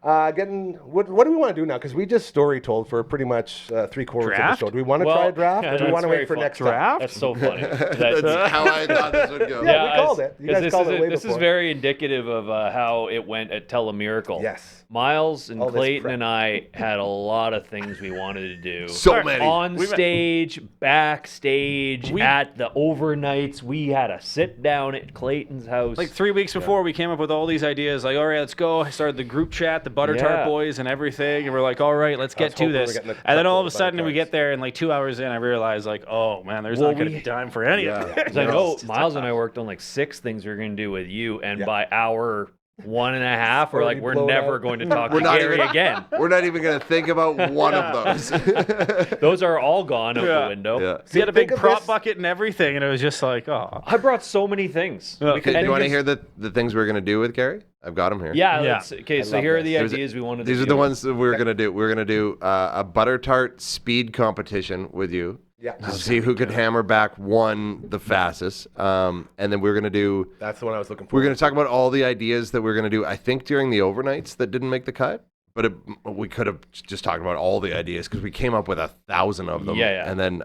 What do we want to do now? Because we just story told for pretty much 3/4 of the Draft? show. Do we want to try a draft, or do we want to wait for next time? That's so funny. That's how I thought this would go. Yeah, we called it. You guys called it way This is before. very indicative of how it went at Telemiracle. Yes. Myles and All this Clayton prep. and I had a lot of things we wanted to do. So many. On stage, backstage, at the overnights. We had a sit down at Clayton's house. Like 3 weeks before, we came up with all these ideas. Like, all right, let's go. I started the group chat, the Butter Tart Boys, and everything. And we're like, all right, let's get to hoping we were this. getting the And then all of a Butter sudden, we Tarts. get there, and like 2 hours in, I realized, like, oh man, there's not going to be time for any of it. Because I know Myles and I worked on like 6 things we were going to do with you, and by hour 1.5, we're like, we're blown never out. going to talk We're to not Gary even- again. We're not even going to think about one of those. Those are all gone out the window. Yeah. We had a big Think of prop this- bucket and everything, and it was just like, oh. I brought so many things. Okay, do And you want to just- hear the things we're going to do with Gary? I've got them here. Yeah. Yeah. Okay, so love here are this. the There's- ideas we wanted to These do. are the ones that we're going to do. We're going to do a Butter Tart speed competition with you. Yeah. To see who could hammer back one the fastest. And then we're going to do... That's the one I was looking for. We're going to talk about all the ideas that we're going to do, I think, during the overnights that didn't make the cut. But we could have just talked about all the ideas because we came up with 1,000 of them. Yeah. And then,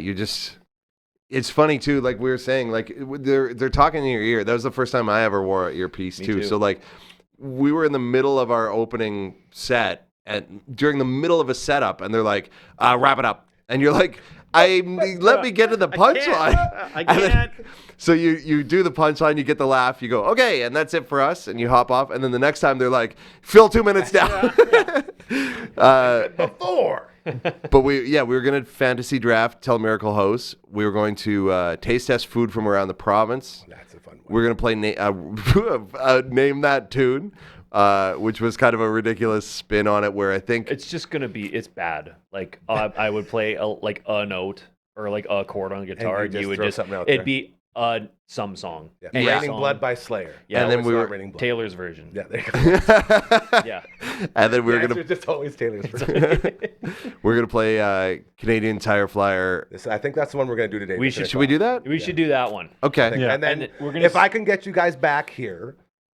you just... It's funny, too, like we were saying, like, they're talking in your ear. That was the first time I ever wore an earpiece, too. So, like, we were in the middle of our opening set, and during the middle of a setup, and they're like, wrap it up. And you're like, let me get to the punchline. I And then- can't. so you do the punchline, you get the laugh, you go, okay, and that's it for us, and you hop off. And then the next time they're like, fill 2 minutes down. before. But we were going to fantasy draft Telemiracle hosts. We were going to taste test food from around the province. That's a fun one. We're going to play Name That Tune, which was kind of a ridiculous spin on it where I think... It's just gonna be. It's bad. Like I would play a note or like a chord on a guitar, And you and you just would throw just. something out It'd there. be some song. Yeah. Any Raining song. Blood by Slayer. Yeah, And then Always we not were- Raining Blood. Taylor's version. Yeah, there you go. Yeah. And then we were The going answer is just always Taylor's. we're gonna play Canadian Tire Flyer. I think that's the one we're going to do today. We to finish Should we off. do that? We should do that one. Okay. And then And we're gonna if I can get you guys back here,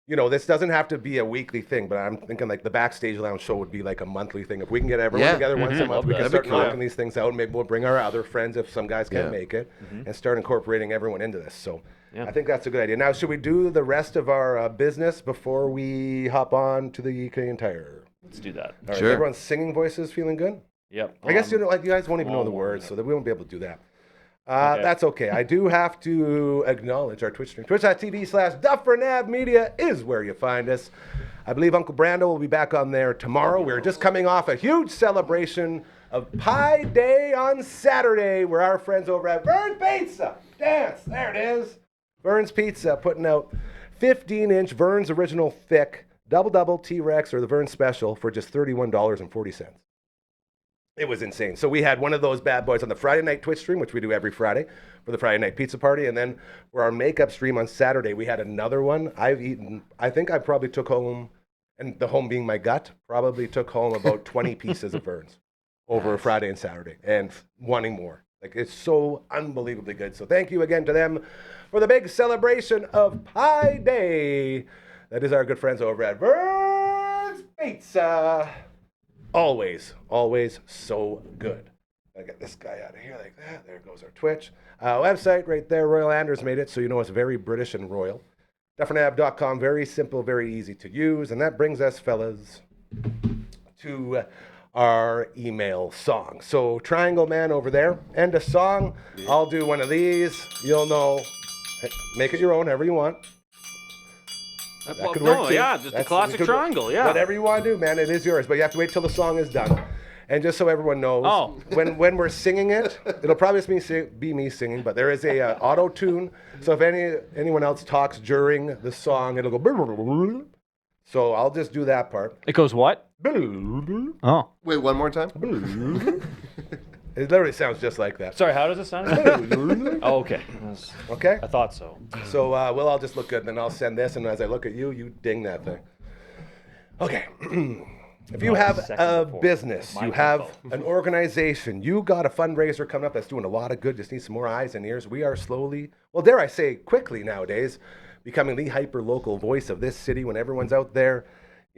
this doesn't have to be a weekly thing, but I'm thinking like the Backstage Lounge show would be like a monthly thing. If we can get everyone together once a month, we can start knocking these things out. Maybe we'll bring our other friends if some guys can't make it and start incorporating everyone into this. So I think that's a good idea. Now, should we do the rest of our business before we hop on to the Canadian Tire? Let's do that. All right, everyone's singing voices feeling good? Yep. I guess you guys won't even know the words, so that we won't be able to do that. That's okay. I do have to acknowledge our Twitch stream. Twitch.tv/Dufferin Ave Media is where you find us. I believe Uncle Brando will be back on there tomorrow. We're just coming off a huge celebration of Pie Day on Saturday, where our friends over at Vern's Pizza Dance, there it is. Vern's Pizza putting out 15-inch Vern's Original Thick Double T-Rex or the Vern's Special for just $31.40. It was insane. So we had one of those bad boys on the Friday night Twitch stream, which we do every Friday for the Friday night pizza party. And then for our makeup stream on Saturday, we had another one. I think I probably took home, and the home being my gut, probably took home about 20 pieces of Vern's over Friday and Saturday and wanting more. Like, it's so unbelievably good. So thank you again to them for the big celebration of Pie Day. That is our good friends over at Vern's Pizza. Always so good. I get this guy out of here like that. There goes our Twitch. Website right there. Royal Anders made it, so you know it's very British and royal. DufferinAv.com. Very simple, very easy to use. And that brings us, fellas, to our email song. So Triangle Man over there. End a song. I'll do one of these. You'll know. Make it your own, however you want. That could work too. Yeah, just a classic triangle, yeah. Whatever you want to do, man, it is yours. But you have to wait till the song is done. And just so everyone knows, when we're singing it, it'll probably just be me singing, but there is a auto-tune. So if anyone else talks during the song, it'll go... So I'll just do that part. It goes what? Oh. Wait, one more time? It literally sounds just like that. Sorry, how does it sound? Oh, okay. Okay? I thought so. So we'll all just look good, and then I'll send this, and as I look at you, you ding that thing. Okay. If you have a business, you have an organization, you got a fundraiser coming up that's doing a lot of good, just need some more eyes and ears. We are slowly, well, dare I say, quickly nowadays, becoming the hyper-local voice of this city when everyone's out there,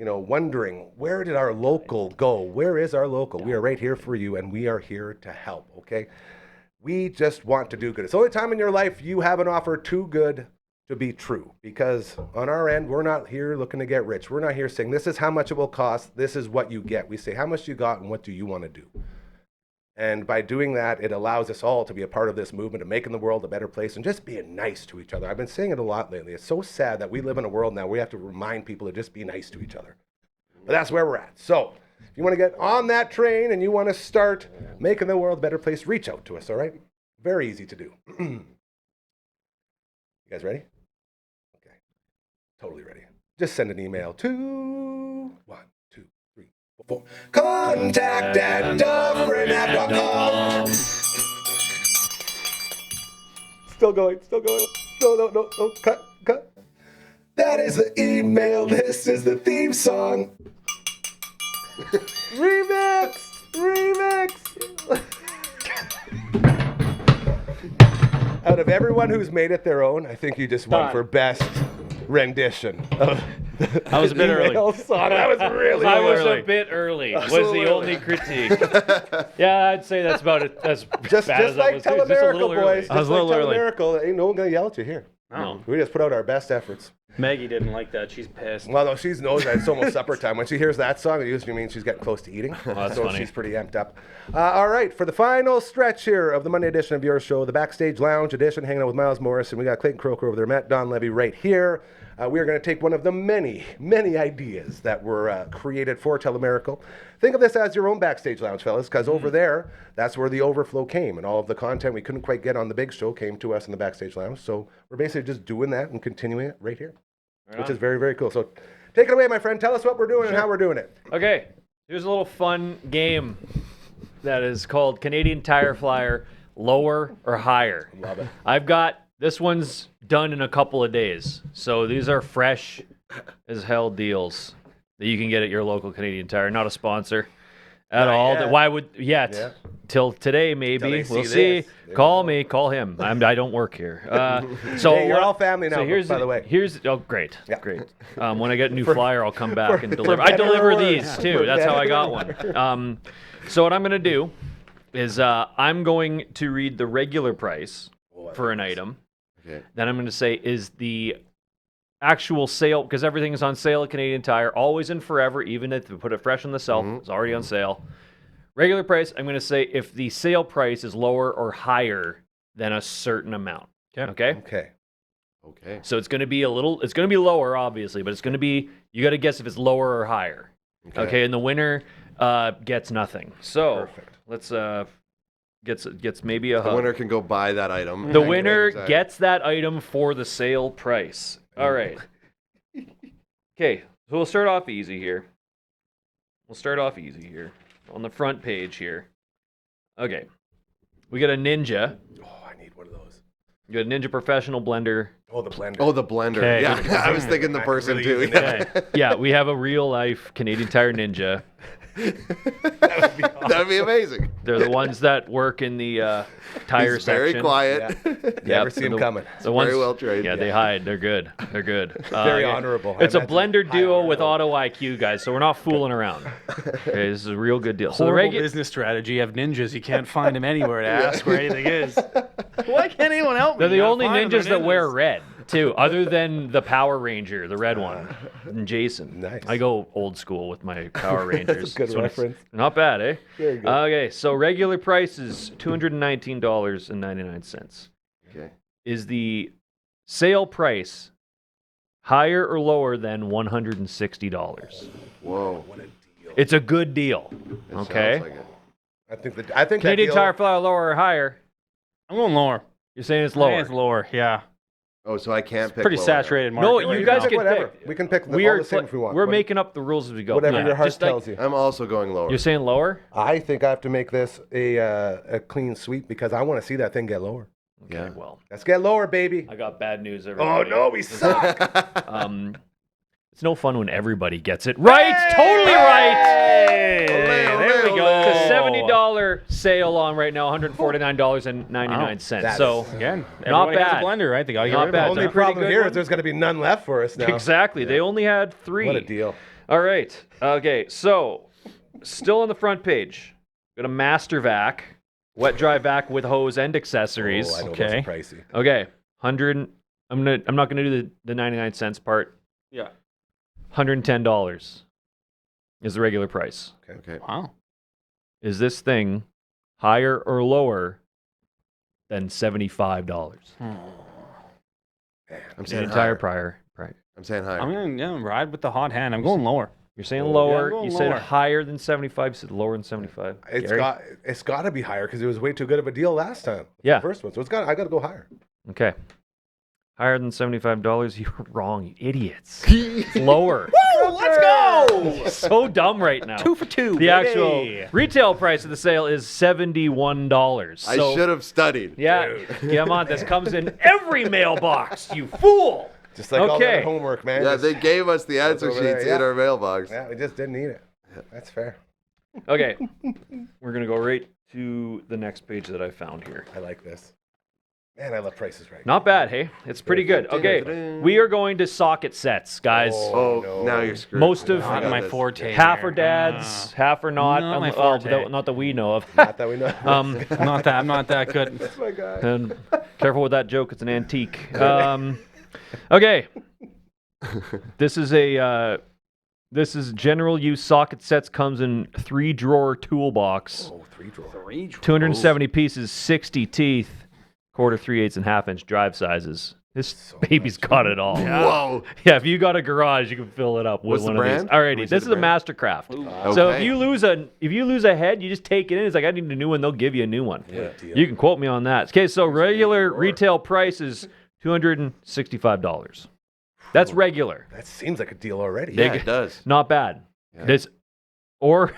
wondering, where did our local go? Where is our local? We are right here for you, and we are here to help, okay? We just want to do good. It's the only time in your life you have an offer too good to be true, because on our end, we're not here looking to get rich. We're not here saying, this is how much it will cost, this is what you get. We say, how much you got and what do you want to do? And by doing that, it allows us all to be a part of this movement of making the world a better place and just being nice to each other. I've been saying it a lot lately. It's so sad that we live in a world now where we have to remind people to just be nice to each other. But that's where we're at. So if you want to get on that train and you want to start making the world a better place, reach out to us, all right? Very easy to do. You guys ready? Okay. Totally ready. Just send an email to 1, 2, 3, 4. Contact@DufferinAv.com. Still going. No, cut. That is the email. This is the theme song. Remix. Out of everyone who's made it their own, I think you just won for best rendition of I was a bit early. Song. That was really I was early. a bit early. Was the only critique. Yeah, I'd say that's about it. As Just bad as like that was. Telemiracle, boys. I was a little early. Telemiracle, ain't no one gonna yell at you here. No. We just put out our best efforts. Maggie didn't like that. She's pissed. Well, no, she knows that it's almost supper time. When she hears that song, it usually means she's getting close to eating. that's so funny. She's pretty amped up. All right, for the final stretch here of the Monday edition of your show, the Backstage Lounge edition, hanging out with Myles Morrison. We got Clayton Kroeker over there, Matt Donlevy right here. We are going to take one of the many ideas that were created for Telemiracle. Think of this as your own Backstage Lounge, fellas, because over there, that's where the overflow came, and all of the content we couldn't quite get on the big show came to us in the Backstage Lounge. So we're basically just doing that and continuing it right here, which is very, very cool. So take it away, my friend. Tell us what we're doing and how we're doing it. Okay, here's a little fun game that is called Canadian Tire Flyer Lower or Higher. Love it. I've got this one's done in a couple of days. So these are fresh as hell deals that you can get at your local Canadian Tire. Not a sponsor. at Not all. yet. Why would yet? Yeah. Till today, maybe they we'll see see. this. There Call we me, call him. I don't work here. So Hey, you're what- all family now, So here's by the way. Great, Yeah. great. When I get a new flyer, I'll come back and deliver. I better or deliver worse. these too. For That's how I better got or one. So what I'm gonna do is I'm going to read the regular price for an item. Okay. Then I'm going to say is the actual sale, because everything is on sale at Canadian Tire, always and forever, even if we put it fresh on the shelf, it's already on sale. Regular price, I'm going to say if the sale price is lower or higher than a certain amount. Okay? Okay. So it's going to be it's going to be lower, obviously, but it's going to be, you got to guess if it's lower or higher. Okay? And the winner gets nothing. So let's, gets maybe a The hug. winner can go buy that item. The winner gets that item for the sale price. All right. Okay, so we'll start off easy here. On the front page here. Okay. We got a Ninja. Oh, I need one of those. You got a Ninja Professional Blender. Oh, the blender. Oh, the blender. Okay. Yeah, I was thinking the person Really too. using Yeah. Yeah, we have a real life Canadian Tire Ninja. That'd be amazing. They're the ones that work in the tire He's section. very quiet. Yep, Never see him coming. The ones, Very well trained. Yeah, they hide. They're good. Very honorable. It's I a imagine. blender High duo honor with level. auto IQ, guys. So we're not fooling around. Okay, this is a real good deal. So the Horrible business strategy. You have ninjas. You can't find them anywhere to ask where anything is. Why can't anyone help me? they're the You gotta only find them, ninjas they're that wear red too, other than the Power Ranger, the red one, and Jason. Nice. I go old school with my Power Rangers. good So it's reference. Not bad, eh? Very good. Okay, so regular price is $219.99. Okay. Is the sale price higher or lower than $160? Whoa. What a deal. It's a good deal. It Okay. sounds like it. I think that Canadian deal, Tire Flour lower or higher? I'm going lower. You're saying it's I think lower. It's lower. Yeah. Oh, so I can't pick Pretty lower. saturated market. No, right you now. guys pick can whatever. pick. We can pick We all are the same if we want. We're What- making up the rules as we go. whatever Yeah. your heart Just like- tells you. I'm also going lower. You're saying lower? I think I have to make this a clean sweep because I want to see that thing get lower. Yeah. Okay, well, Let's get lower, baby. I got bad news, Oh everybody. no, we suck. It's no fun when everybody gets it right. Totally right. Hey, Ole, there we ole, go. ole. It's a $70 sale on right now, $149.99. That's- So Again, Not everybody has bad. a blender, right? They got to get Not rid of bad. it. The only Pretty problem good here one. is there's going to be none left for us now. exactly, they only had 3. What a deal. All right. Okay. So, still on the front page, got a Master Vac, wet dry vac with hose and accessories. Oh, I know Okay. those are pricey. Okay. 100. I'm not gonna do the 99 cents part. Yeah. $110 is the regular price. Okay. Wow. Is this thing higher or lower than $75? I'm The saying entire higher. prior. I'm saying higher. I'm going to ride with the hot hand. I'm going lower. You're saying I'm lower. going You said lower. higher than 75. You said lower than 75. Gary? It's got to be higher because it was way too good of a deal last time. Yeah. The first one. So I got to go higher. Okay. Higher than $75. You're wrong, you idiots. It's lower. Let's go. So dumb right now. 2 for 2. The actual retail price of the sale is $71. I So, should have studied. yeah, come on. This comes in every mailbox, you fool. Just like all Okay. that homework, man. Yeah, Just- they gave us the answer over there, sheets yeah. in our mailbox. yeah, we just didn't need it. That's fair. Okay. We're going to go right to the next page that I found here. I like this. Man, I love Prices Right. Not bad, hey? It's pretty good. Okay. We are going to socket sets, guys. Oh, no. now you're screwed. Most of- I Not got my this. forte. Half there. are dads, half are not. Not my well, forte. not that we know of. Not that we know. I'm not that good. That's my guy. And careful with that joke; it's an antique. Okay, this is general use socket sets. Comes in 3-drawer toolbox, Oh, 3-drawer. 270 pieces, 60 teeth, 1/4, 3/8, and 1/2-inch drive sizes. This baby's got it all. Whoa. Yeah, if you got a garage, you can fill it up with What's the one of these. brand? Alrighty, Can we say this the is a brand? Mastercraft. So if Okay. you lose a head, you just take it in. It's like I need a new one. They'll give you a new one. What a deal. You can quote me on that. Okay, so regular retail price is $265. That's regular. That seems like a deal already. Yeah, it does. Not bad. Yeah. This or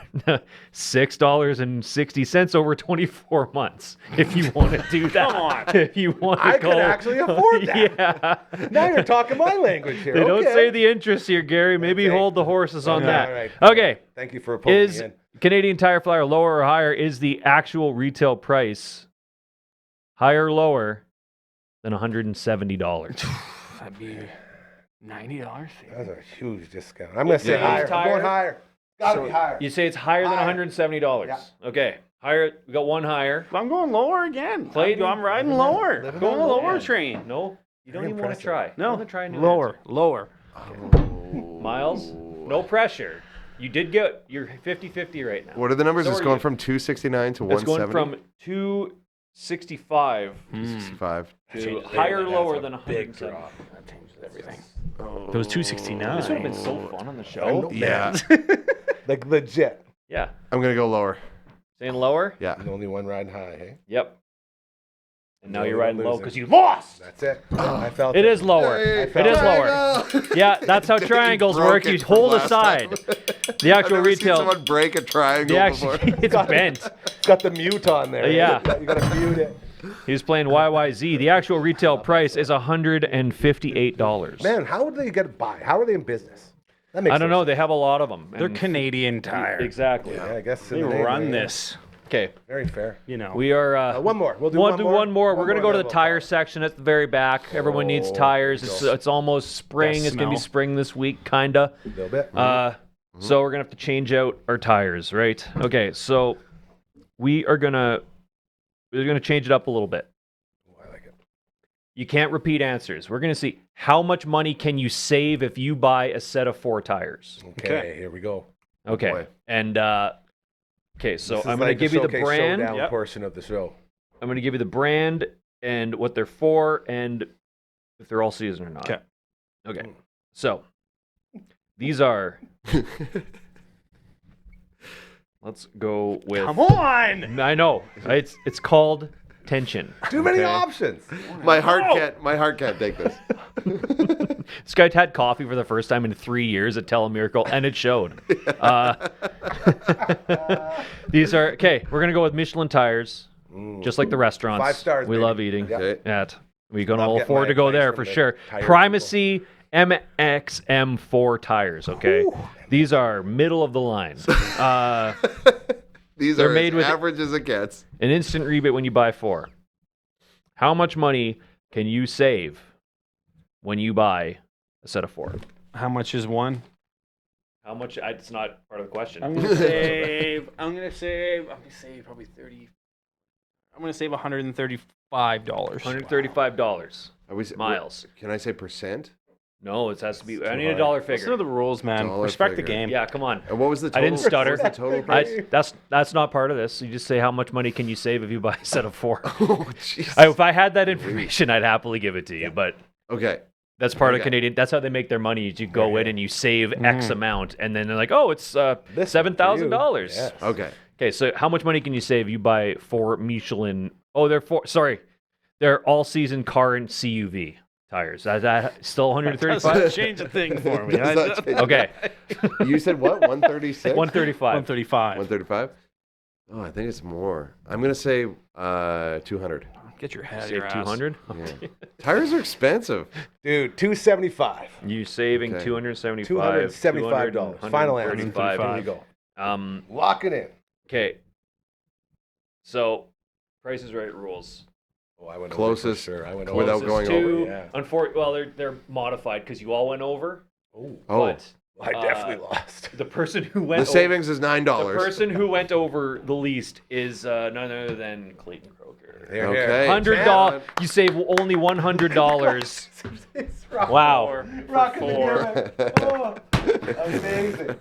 $6.60 over 24 months. If you want to do that. Come on. If you want to I go. could actually afford that. Yeah. Now you're talking my language here. They don't Okay. say the interest here, Gary. Maybe Okay. hold the horses on Okay, that. all right. Okay. Thank you for poking Is me in. Canadian Tire Flyer lower or higher? Is the actual retail price higher or lower than $170? That'd be $90. That's a huge discount. I'm going to say Yeah. higher. I'm Tire? going higher. Got to be higher. You say it's higher than Higher. $170. Yeah. Okay. Higher. We got one higher. I'm going lower again. Clayton? I'm riding lower. Living Going on the the lower edge. train. No, you don't Very even want to impressive. try. No, Want to try a new lower. Lower. Miles, no pressure. You did get, you're 50-50 right now. What are the numbers? So It's are going you. from 269 to It's 170. going from 265 265. to higher or lower than Big 170. drop. That changes everything. It was 269. This would have been so fun on the I show. know, Yeah. man. Like legit. Yeah. I'm gonna go lower. Saying lower? Yeah. The only one riding high, hey? Yep. And now The you're only riding one low losing. because you lost. That's it. I felt It is lower. Hey, It is lower. Yeah, that's how triangles Broke work. it You from hold last aside. time. The actual I've never seen retail. someone break a triangle The actual, before. it's bent. It's got the mute on there. Yeah. You got to mute it. He was playing YYZ. The actual retail price is $158. Man, how would they get by? How are they in business? That makes I don't no know. They have a lot of them. They're Canadian Tire. Exactly. sense. Yeah, I guess in They the name, run yeah. this. Okay. Very fair. You know. We are. One more. We'll do We'll one do more. one more. We're One going to more, go to then the we'll tire pause. section at the very back. Everyone needs Oh, tires. there we It's, go. it's almost spring. Best It's going to be smell. spring this week, kind of. A little bit. So we're going to have to change out our tires, right? Okay, so we're going to change it up a little bit. I like it. You can't repeat answers. We're going to see how much money can you save if you buy a set of 4 tires. Okay, here we go. Okay. boy. And okay, so This is I'm going like to give you the showcase brand. showdown Yep. portion of the show. I'm going to give you the brand and what they're for and if they're all season or not. Okay. Okay. So these are. Let's go with. Come on! I know. It's called tension. Too many Okay. options. My heart can't take this. This guy had coffee for the first time in 3 years at Telemiracle, and it showed. These are okay. We're gonna go with Michelin tires, just like the restaurants. 5 stars, We baby. love eating Yep. Okay. at. We're gonna Love all getting afford my to go advice there from for the sure. tire Primacy MXM4 tires. Okay, Ooh. these are middle of the line. These They're are made as with- average as it gets. An instant rebate when you buy 4. How much money can you save when you buy a set of 4? How much is one? How much? It's not part of the question. I'm gonna save probably 30. I'm gonna save $135. $135. Are we, Miles. Can I say percent? No, it has to be. I too need a high. dollar Listen to figure. the rules, man. Dollar Respect figure. the game. Yeah, come on. And what was the I total? didn't stutter. What was the total price? That's not part of this. You just say how much money can you save if you buy a set of 4. Oh, jeez. If I had that information, I'd happily give it to you. But Okay. that's part of Okay. Canadian. That's how they make their money. Is you go in and you save X amount, and then they're like, oh, it's This $7,000. Yes. Okay. Okay, so how much money can you save? You buy 4 Michelin. Oh, they're 4. Sorry, they're all-season car and CUV tires. Is that still 135? Doesn't change a thing for me. Does not change. Okay, You said what? 136? 135. 135. 135? Oh, I think it's more. I'm gonna say 200. Get your head out of Save your ass. 200. Yeah. Tires are expensive. Dude, $275. You saving Okay. $275. $275. Final answer. Here we 135. go. Lock it in. Okay. So, Price is Right rules. Oh, I went Closest over for sure. I went without over. going Two, over. Yeah. well, they're modified because you all went over. Oh, Oh, But I definitely lost. the person who went the savings is the $9. person who went over the least is none other than Clayton Kroeker. Here, Okay. $100. You save only $100. Wow. Rocking the gamut. Oh, amazing.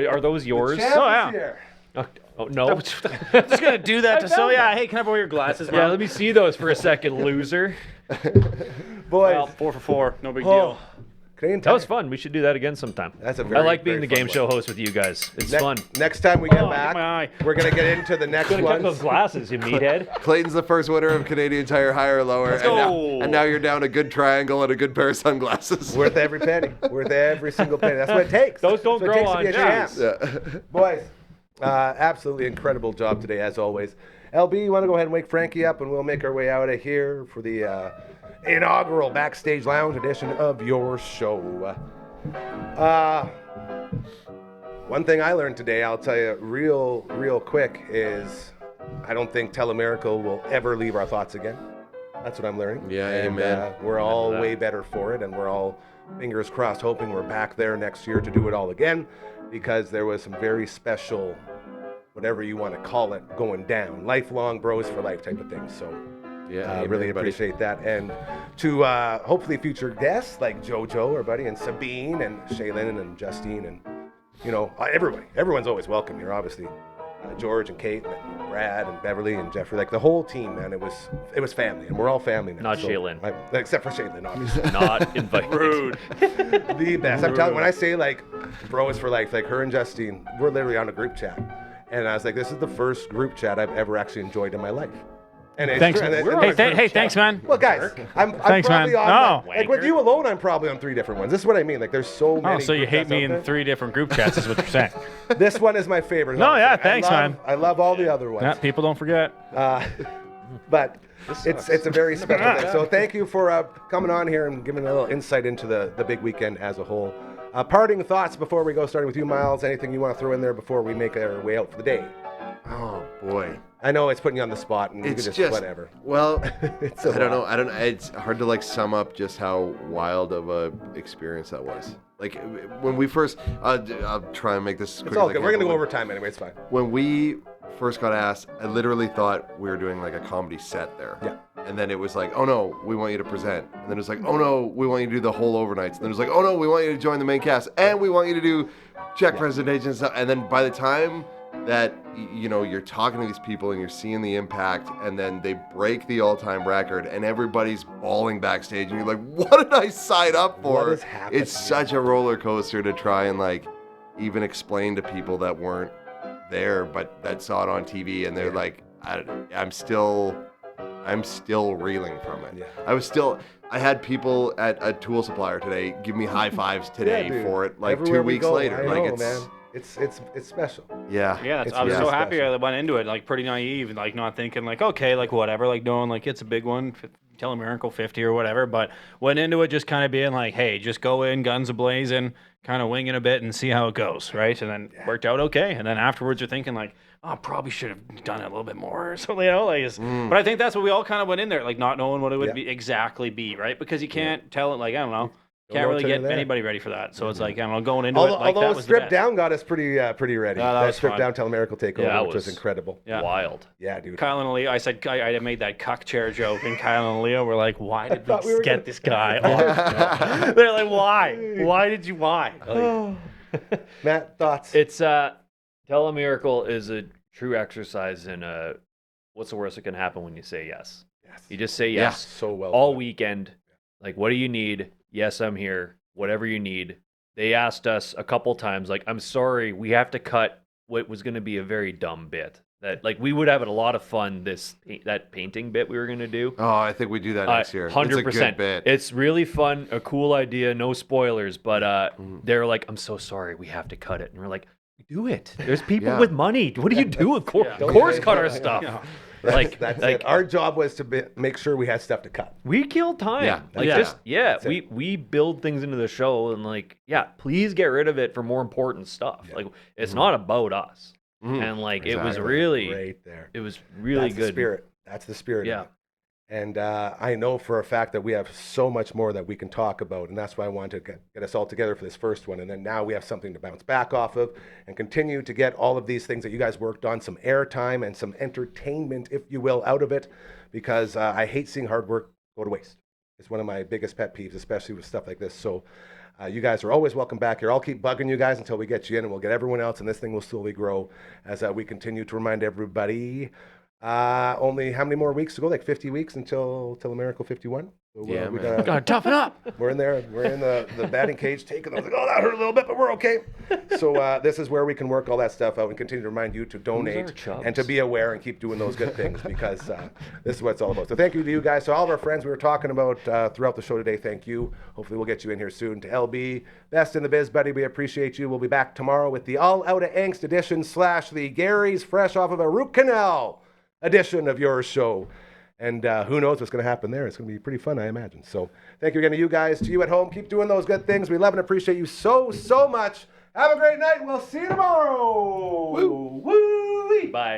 Are those yours? Champ Oh, yeah. is here. Oh, no. I'm just gonna do that to so yeah. Hey, can I borrow your glasses, Yeah, man? let me see those for a second, loser. Boys, Well, 4 for 4, no big oh, deal. Canadian That was Tire. fun. We should do that again sometime. That's a I very, like being very the game fun show one. host with you guys. It's Ne- fun. Next time we get Oh, back, my eye. we're going to get into the next Gonna cut those one. glasses, you meathead. Clayton's the first winner of Canadian Tire Higher or Lower. Let's and, now, go. and now you're down a good triangle and a good pair of sunglasses. Worth every penny. Worth every single penny. That's what it takes. Those don't That's what it grow takes to on be a champ. Yeah. Boys, Absolutely incredible job today, as always. LB, you want to go ahead and wake Frankie up, and we'll make our way out of here for the inaugural Backstage Lounge edition of your show. One thing I learned today, I'll tell you real quick, is I don't think Telemiracle will ever leave our thoughts again. That's what I'm learning. Yeah, and, amen. We're all way better for it, and we're all, fingers crossed, hoping we're back there next year to do it all again, because there was some very special, whatever you want to call it, going down. Lifelong bros for life type of thing. So Yeah, really appreciate that. And to hopefully future guests like JoJo, our buddy, and Sabine, and Shaylin, and Justine, and everybody. Everyone's always welcome here, obviously. George and Kate and Brad and Beverly and Jeffrey, like the whole team, man. It was family, and we're all family now. Not Shaylin. Except for Shaylin, obviously. Not invited. Rude. The best. I'm telling you, when I say like bro is for life, like her and Justine, we're literally on a group chat. And I was like, this is the first group chat I've ever actually enjoyed in my life. And it's Thanks. true. Hey, thanks, man. Well, guys, I'm Thanks, probably man. on No. like with you alone, I'm probably on 3 different ones. This is what I mean. Like, there's so many. Oh, so you group hate chats me out in there. 3 different group chats is what you're saying. This one is my favorite. No, yeah, honestly. thanks, man. I love all the other ones. Yeah, people don't forget. But it's a very special thing. So thank you for coming on here and giving a little insight into the big weekend as a whole. Parting thoughts before we go, starting with you, Myles. Anything you want to throw in there before we make our way out for the day? Oh boy. I know it's putting you on the spot, and It's you can just just whatever. Well, It's a I don't know. lot. It's hard to like sum up just how wild of a experience that was. Like when we first, I'll try and make this. It's all good. We're gonna go over time anyway. It's fine. When we first got asked, I literally thought we were doing like a comedy set there. Yeah. And then it was like, oh no, we want you to present. And then it was like, oh no, we want you to do the whole overnights. And then it was like, oh no, we want you to join the main cast, and we want you to do check presentations and stuff. And then by the time that you're talking to these people and you're seeing the impact, and then they break the all-time record and everybody's bawling backstage, and you're like, what did I sign up for? What is happening? It's such a roller coaster to try and like even explain to people that weren't there but that saw it on TV, and they're like, I'm still reeling from it. Yeah. I had people at a tool supplier today give me high fives today dude. for it, like Everywhere 2 we weeks go, later. I Like know, man. It's special. Yeah. Yeah, It's I was really so happy special. I went into it like pretty naive and like not thinking like, okay, like whatever, like knowing like it's a big one, Telemiracle 50 or whatever, but went into it just kind of being like, hey, just go in guns a-blazing, kind of winging a bit and see how it goes, right? And then worked out okay. And then afterwards you're thinking like, oh, probably should have done it a little bit more or something, but I think that's what we all kind of went in there, like not knowing what it would be exactly be, right? Because you can't tell it, like, I don't know. Can't know really till get you're there. anybody ready for that. So it's like, I don't know, going into it like Although that was the Strip best. Down got us pretty ready. Yeah, that was Strip fun. Down Telemiracle takeover, Yeah, it which was was- incredible. Yeah. Wild. Yeah, dude. Kyle and Leo, I said I made that cuck chair joke, and Kyle and Leo were like, "Why did thought we we were get gonna- this guy?" on?" They're like, "Why? Why did you? Why?" Like, Matt, thoughts? It's Telemiracle is a true exercise in what's the worst that can happen when you say yes. Yes. You just say Yeah. yes So well all put. weekend. Like, what do you need? Yes, I'm here. Whatever you need. They asked us a couple times, like, I'm sorry, we have to cut what was going to be a very dumb bit. That like we would have a lot of fun. That painting bit we were going to do. Oh, I think we do that next year. 100%. It's a good bit. It's really fun, a cool idea, no spoilers, but they're like, I'm so sorry, we have to cut it. And we're like, do it. There's people Yeah. with money. What do you do? Of course, Don't course say cut that. our stuff. That's Like, it. Our job was to make sure we had stuff to cut. we kill time. Yeah, Like yeah. just That's it. we build things into the show and like, please get rid of it for more important stuff. Like it's not about us. And like it was Exactly. really Right there. it was really That's good. The spirit. That's the spirit. Yeah. Of it. And I know for a fact that we have so much more that we can talk about, and that's why I wanted to get us all together for this first one. And then now we have something to bounce back off of and continue to get all of these things that you guys worked on, some airtime and some entertainment, if you will, out of it, because I hate seeing hard work go to waste. It's one of my biggest pet peeves, especially with stuff like this. So you guys are always welcome back here. I'll keep bugging you guys until we get you in, and we'll get everyone else, and this thing will slowly grow as we continue to remind everybody Only how many more weeks to go? Like 50 weeks until Miracle 51. So Yeah, we man. Gotta toughen up. We're in there. We're in the batting cage taking those. Like, oh, that hurt a little bit, but we're okay. So this is where we can work all that stuff out and continue to remind you to donate and to be aware and keep doing those good things because this is what it's all about. So thank you to you guys. So all of our friends we were talking about throughout the show today, thank you. Hopefully we'll get you in here soon. To LB, best in the biz, buddy, we appreciate you. We'll be back tomorrow with the All Out of Angst edition / the Gary's fresh off of a root canal edition of your show. And who knows what's going to happen there. It's going to be pretty fun, I imagine. So thank you again to you guys. To you at home, keep doing those good things. We love and appreciate you so, so much. Have a great night. We'll see you tomorrow. Woo. Woo-wee. Bye.